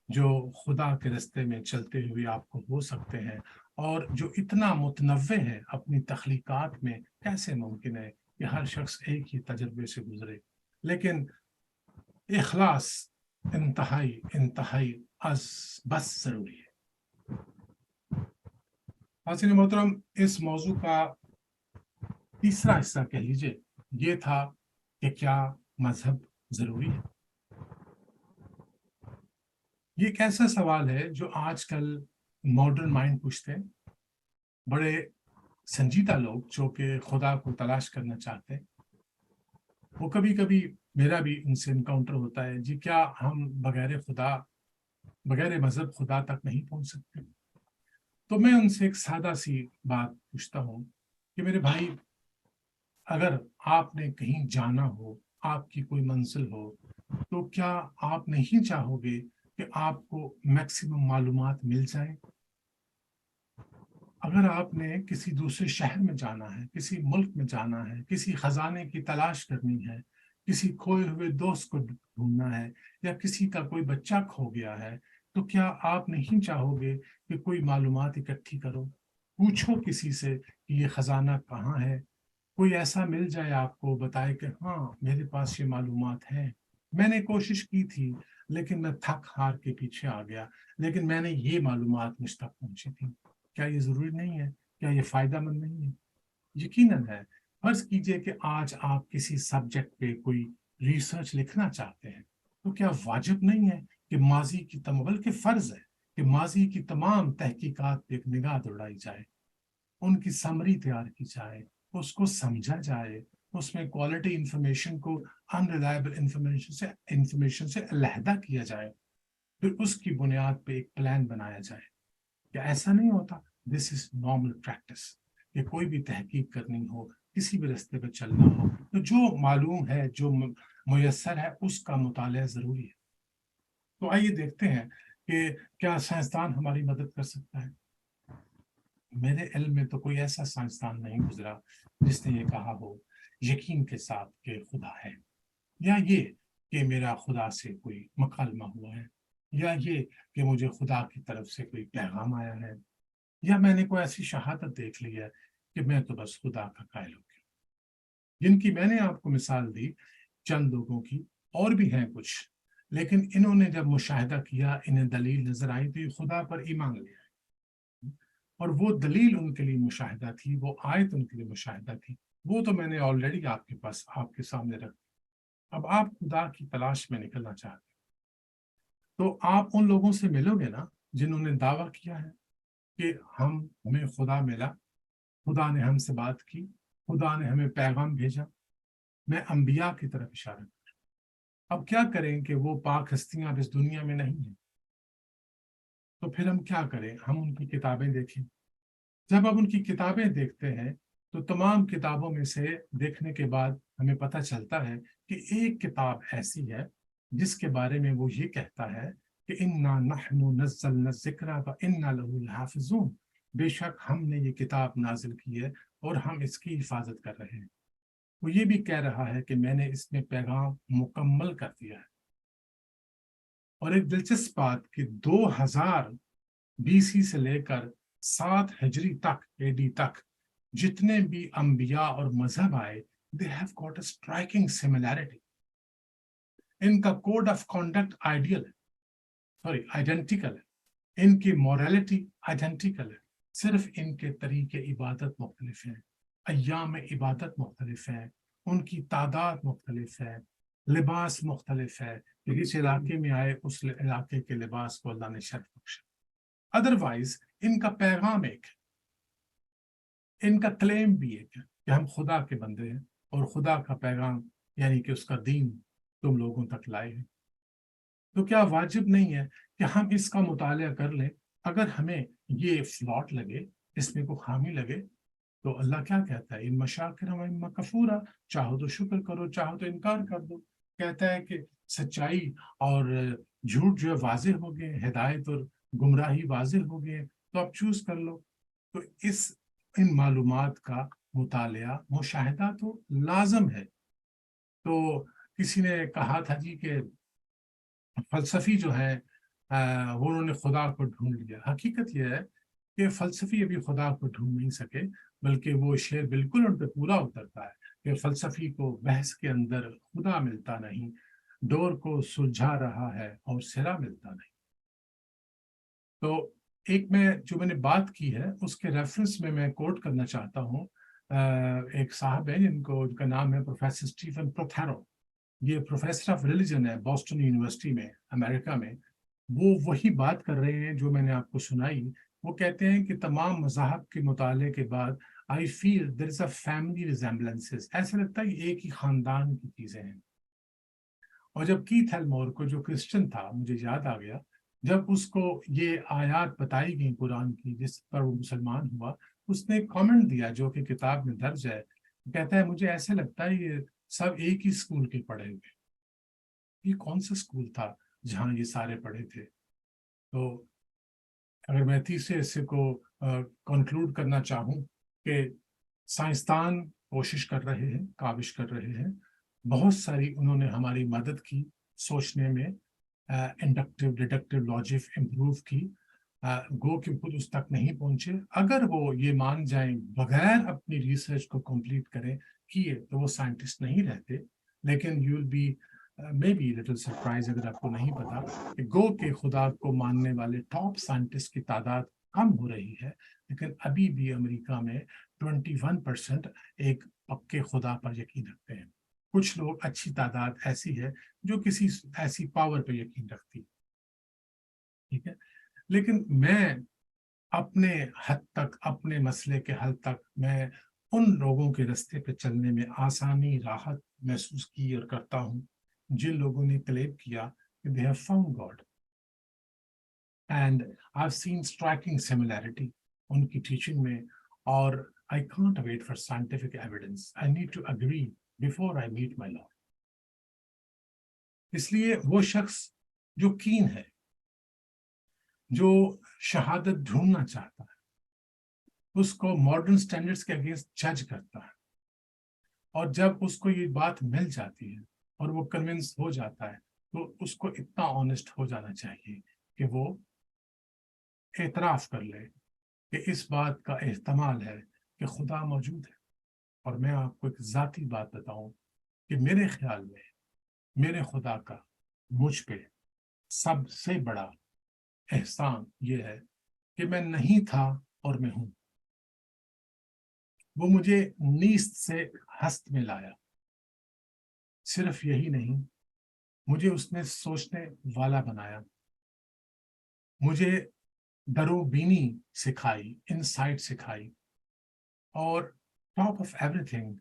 جو خدا کے رستے میں چلتے ہوئے آپ کو ہو سکتے ہیں، اور جو اتنا متنوع ہے اپنی تخلیقات میں، کیسے ممکن ہے کہ ہر شخص ایک ہی تجربے سے گزرے؟ لیکن اخلاص انتہائی از بس ضروری ہے۔ حاضرین محترم، اس موضوع کا تیسرا حصہ کہہ لیجئے یہ تھا کہ کیا مذہب ضروری ہے؟ یہ ایک ایسا سوال ہے جو آج کل ماڈرن مائنڈ پوچھتے ہیں، بڑے سنجیدہ لوگ جو کہ خدا کو تلاش کرنا چاہتے ہیں۔ وہ کبھی کبھی میرا بھی ان سے انکاؤنٹر ہوتا ہے، جی کیا ہم بغیر مذہب خدا تک نہیں پہنچ سکتے؟ تو میں ان سے ایک سادہ سی بات پوچھتا ہوں کہ میرے بھائی اگر آپ نے کہیں جانا ہو، آپ کی کوئی منزل ہو، تو کیا آپ نہیں چاہو گے کہ آپ کو میکسیمم معلومات مل جائیں؟ اگر آپ نے کسی دوسرے شہر میں جانا ہے، کسی ملک میں جانا ہے، کسی خزانے کی تلاش کرنی ہے، کسی کھوئے ہوئے دوست کو ڈھونڈنا ہے، یا کسی کا کوئی بچہ کھو گیا ہے، تو کیا آپ نہیں چاہو گے کہ کوئی معلومات اکٹھی کرو، پوچھو کسی سے کہ یہ خزانہ کہاں ہے، کوئی ایسا مل جائے آپ کو بتائے کہ ہاں میرے پاس یہ معلومات ہیں، میں نے کوشش کی تھی لیکن میں تھک ہار کے پیچھے آ گیا، لیکن میں نے یہ معلومات مجھ تک پہنچی تھی۔ کیا یہ ضروری نہیں ہے؟ کیا یہ فائدہ مند نہیں ہے؟ یقیناً ہے۔ فرض کیجئے کہ آج آپ کسی سبجیکٹ پہ کوئی ریسرچ لکھنا چاہتے ہیں، تو کیا واجب نہیں ہے کہ ماضی کی بلکہ فرض ہے کہ ماضی کی تمام تحقیقات پہ ایک نگاہ دوڑائی جائے، ان کی سمری تیار کی جائے، اس کو سمجھا جائے، اس میں کوالٹی انفارمیشن کو ان ریلائبل انفارمیشن سے علیحدہ کیا جائے، پھر اس کی بنیاد پہ ایک پلان بنایا جائے؟ کیا ایسا نہیں ہوتا؟ دس از نارمل پریکٹس کہ کوئی بھی تحقیق کرنی ہو، کسی بھی رستے پہ چلنا ہو، تو جو معلوم ہے، جو میسر ہے، اس کا مطالعہ ضروری ہے۔ تو آئیے دیکھتے ہیں کہ کیا سائنسدان ہماری مدد کر سکتا ہے۔ میرے علم میں تو کوئی ایسا سائنسدان نہیں گزرا جس نے یہ کہا ہو یقین کے ساتھ کہ خدا ہے، یا یہ کہ میرا خدا سے کوئی مکالمہ ہوا ہے، یا یہ کہ مجھے خدا کی طرف سے کوئی پیغام آیا ہے، یا میں نے کوئی ایسی شہادت دیکھ لی ہے کہ میں تو بس خدا کا قائل ہو گیا۔ جن کی میں نے آپ کو مثال دی چند لوگوں کی، اور بھی ہیں کچھ، لیکن انہوں نے جب مشاہدہ کیا، انہیں دلیل نظر آئی، تو یہ خدا پر ایمان لے آئے، اور وہ دلیل ان کے لیے مشاہدہ تھی، وہ آیت ان کے لیے مشاہدہ تھی، وہ تو میں نے آلریڈی آپ کے پاس، آپ کے سامنے رکھ۔ اب آپ خدا کی تلاش میں نکلنا چاہتے ہیں، تو آپ ان لوگوں سے ملو گے نا جنہوں نے دعویٰ کیا ہے کہ ہمیں خدا ملا، خدا نے ہم سے بات کی، خدا نے ہمیں پیغام بھیجا۔ میں انبیاء کی طرف اشارہ کر۔ اب کیا کریں کہ وہ پاک ہستیاں اب اس دنیا میں نہیں ہیں، تو پھر ہم کیا کریں؟ ہم ان کی کتابیں دیکھیں۔ جب اب ان کی کتابیں دیکھتے ہیں تو تمام کتابوں میں سے دیکھنے کے بعد ہمیں پتہ چلتا ہے کہ ایک کتاب ایسی ہے جس کے بارے میں وہ یہ کہتا ہے کہ اِنَّا نَحْنُ نَزَّلْنَا الذِّكْرَ وَإِنَّا لَهُ لَحَافِظُونَ، بے شک ہم نے یہ کتاب نازل کی ہے اور ہم اس کی حفاظت کر رہے ہیں۔ وہ یہ بھی کہہ رہا ہے کہ میں نے اس میں پیغام مکمل کر دیا ہے۔ اور ایک دلچسپ بات کہ 2000 BC سے لے کر 7 ہجری تک، AD تک، جتنے بھی انبیاء اور مذہب آئے، they have got a striking similarity۔ ان کا کوڈ آف کانڈکٹ آئیڈینٹیکل ہے، ان کی مورالٹی آئیڈینٹیکل ہے، صرف ان کے طریقے عبادت مختلف ہیں، ایام عبادت مختلف ہیں، ان کی تعداد مختلف ہے، لباس مختلف ہے، کہ جس علاقے میں آئے اس علاقے کے لباس کو اللہ نے شرط بخشا۔ ادروائز ان کا پیغام ایک ہے، ان کا کلیم بھی ایک ہے کہ ہم خدا کے بندے ہیں، اور خدا کا پیغام یعنی کہ اس کا دین تم لوگوں تک لائے ہیں۔ تو کیا واجب نہیں ہے کہ ہم اس کا مطالعہ کر لیں؟ اگر ہمیں یہ فلاٹ لگے، اس میں کوئی خامی لگے، تو اللہ کیا کہتا ہے؟ اِمَّا شَاكِرًا وَإِمَّا كَفُورًا، چاہو تو شکر کرو، چاہو تو انکار کر دو۔ کہتا ہے کہ سچائی اور جھوٹ جو ہے واضح ہو گئے، ہدایت اور گمراہی واضح ہو گئے، تو آپ چوز کر لو۔ تو ان معلومات کا مطالعہ، مشاہدہ تو لازم ہے۔ تو کسی نے کہا تھا جی کہ فلسفی جو ہے وہ انہوں نے خدا کو ڈھونڈ لیا۔ حقیقت یہ ہے کہ فلسفی ابھی خدا کو ڈھونڈ نہیں سکے، بلکہ وہ شعر بالکل ان پہ پورا اترتا ہے کہ فلسفی کو بحث کے اندر خدا ملتا نہیں، ڈور کو سلجھا رہا ہے اور سرا ملتا نہیں۔ تو ایک میں نے بات کی ہے اس کے ریفرنس میں کوٹ کرنا چاہتا ہوں۔ ایک صاحب ہیں جن کا نام ہے پروفیسر اسٹیفن پروتھیرو، یہ پروفیسر آف ریلیجن ہے بوسٹن یونیورسٹی میں، امریکہ میں۔ وہ وہی بات کر رہے ہیں جو میں نے آپ کو سنائی۔ وہ کہتے ہیں کہ تمام مذاہب کے مطالعے کے بعد I feel there is a family resemblance، ایسا لگتا ہے کہ ایک ہی خاندان کی چیزیں ہیں۔ اور جب کیتھ ایلمور کو، جو کرسچن تھا، مجھے یاد آ گیا، جب اس کو یہ آیات بتائی گئی قرآن کی جس پر وہ مسلمان ہوا، اس نے ایک کامنٹ دیا جو کہ کتاب میں درج ہے. کہتا ہے مجھے ایسے لگتا ہے یہ سب ایک ہی اسکول کے پڑھے ہوئے. یہ کون سا اسکول تھا جہاں یہ سارے پڑھے تھے؟ تو اگر میں تیسرے حصے کو کنکلوڈ کرنا چاہوں کہ سائنسدان کوشش کر رہے ہیں، کاوش کر رہے ہیں، بہت ساری انہوں نے ہماری مدد کی سوچنے میں، انڈکٹیو ڈیڈکٹیو لاجک امپروو کی، گو کہ خود اس تک نہیں پہنچے. اگر وہ یہ مان جائیں بغیر اپنی ریسرچ کو کمپلیٹ کریں کیے تو وہ سائنٹسٹ نہیں رہتے. لیکن you will be may be little surprise اگر آپ کو نہیں پتا کہ گو کے خدا کو ماننے والے ٹاپ سائنٹسٹ کی تعداد کم ہو رہی ہے، لیکن ابھی بھی امریکہ میں 21% ایک پکے خدا پر یقین رکھتے ہیں. کچھ لوگ، اچھی تعداد ایسی ہے جو کسی ایسی پاور پہ یقین رکھتی. ٹھیک ہے، لیکن میں اپنے حد تک، اپنے مسئلے کے حل تک، میں ان لوگوں کے رستے پہ چلنے میں آسانی، راحت محسوس کی اور کرتا ہوں جن لوگوں نے کلیب کیا کہ they have found God. And I've seen striking similarity ان کی ٹیچنگ میں، اور I can't wait for scientific evidence. I need to agree before I meet my Lord. اس لیے وہ شخص جو کین ہے، جو شہادت ڈھونڈنا چاہتا ہے، اس کو ماڈرن سٹینڈرڈز کے اگینسٹ جج کرتا ہے، اور جب اس کو یہ بات مل جاتی ہے اور وہ کنونس ہو جاتا ہے تو اس کو اتنا آنےسٹ ہو جانا چاہیے کہ وہ اعتراف کر لے کہ اس بات کا احتمال ہے کہ خدا موجود ہے. اور میں آپ کو ایک ذاتی بات بتاؤں کہ میرے خیال میں میرے خدا کا مجھ پہ سب سے بڑا احسان یہ ہے کہ میں نہیں تھا اور میں ہوں. وہ مجھے نیست سے ہست میں لایا. صرف یہی نہیں، مجھے اس نے سوچنے والا بنایا، مجھے درو بینی سکھائی، انسائٹ سکھائی، اور ٹاپ آف ایوری تھنگ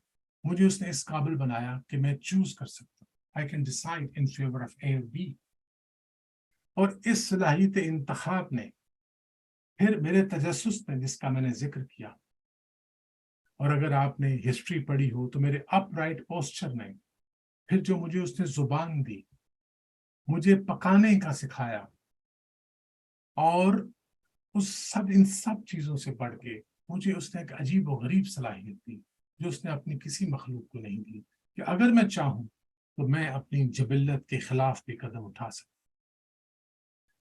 مجھے اس نے اس قابل بنایا کہ میں چوز کر سکتا ہوں. I can decide in favor of A or B. اور اس صلاحیت انتخاب نے پھر میرے تجسس میں، جس کا میں نے ذکر کیا، اور اگر آپ نے ہسٹری پڑھی ہو تو میرے اپ رائٹ پوسچر میں پھر جو مجھے اس نے زبان دی، مجھے پکانے کا سکھایا، اور ان سب چیزوں سے بڑھ کے مجھے اس نے ایک عجیب و غریب صلاحیت دی جو اس نے اپنی کسی مخلوق کو نہیں دی، کہ اگر میں چاہوں تو میں اپنی جبلت کے خلاف بھی قدم اٹھا سکتا.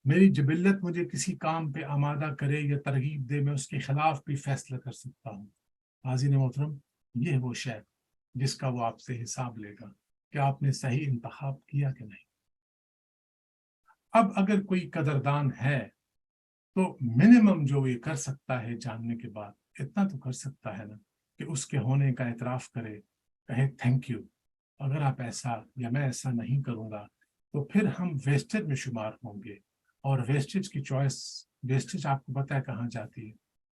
میری جبلت مجھے کسی کام پہ آمادہ کرے یا ترغیب دے، میں اس کے خلاف بھی فیصلہ کر سکتا ہوں. حاضرین محترم، یہ ہے وہ شے جس کا وہ آپ سے حساب لے گا کہ آپ نے صحیح انتخاب کیا کہ نہیں. اب اگر کوئی قدردان ہے تو منیمم جو یہ کر سکتا ہے جاننے کے بعد، اتنا تو کر سکتا ہے نا کہ اس کے ہونے کا اعتراف کرے، کہے تھینک یو. اگر آپ ایسا یا میں ایسا نہیں کروں گا تو پھر ہم ویسٹیج میں شمار ہوں گے. اور ویسٹیج کی چوائس، ویسٹیج آپ کو پتہ ہے کہاں جاتی ہے؟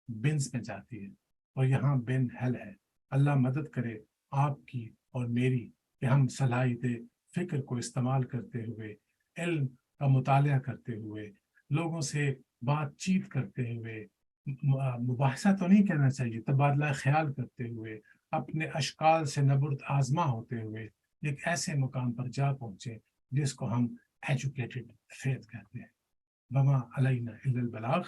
بنز میں جاتی ہے، اور یہاں بن ہیل ہے. اللہ مدد کرے آپ کی اور میری کہ ہم صلاحیت فکر کو استعمال کرتے ہوئے، علم کا مطالعہ کرتے ہوئے، لوگوں سے بات چیت کرتے ہوئے، مباحثہ تو نہیں کہنا چاہیے، تبادلہ خیال کرتے ہوئے، اپنے اشکال سے نبرد آزما ہوتے ہوئے ایک ایسے مقام پر جا پہنچے جس کو ہم ایجوکیٹڈ فیتھ کہتے ہیں. وما علینا الا البلاغ.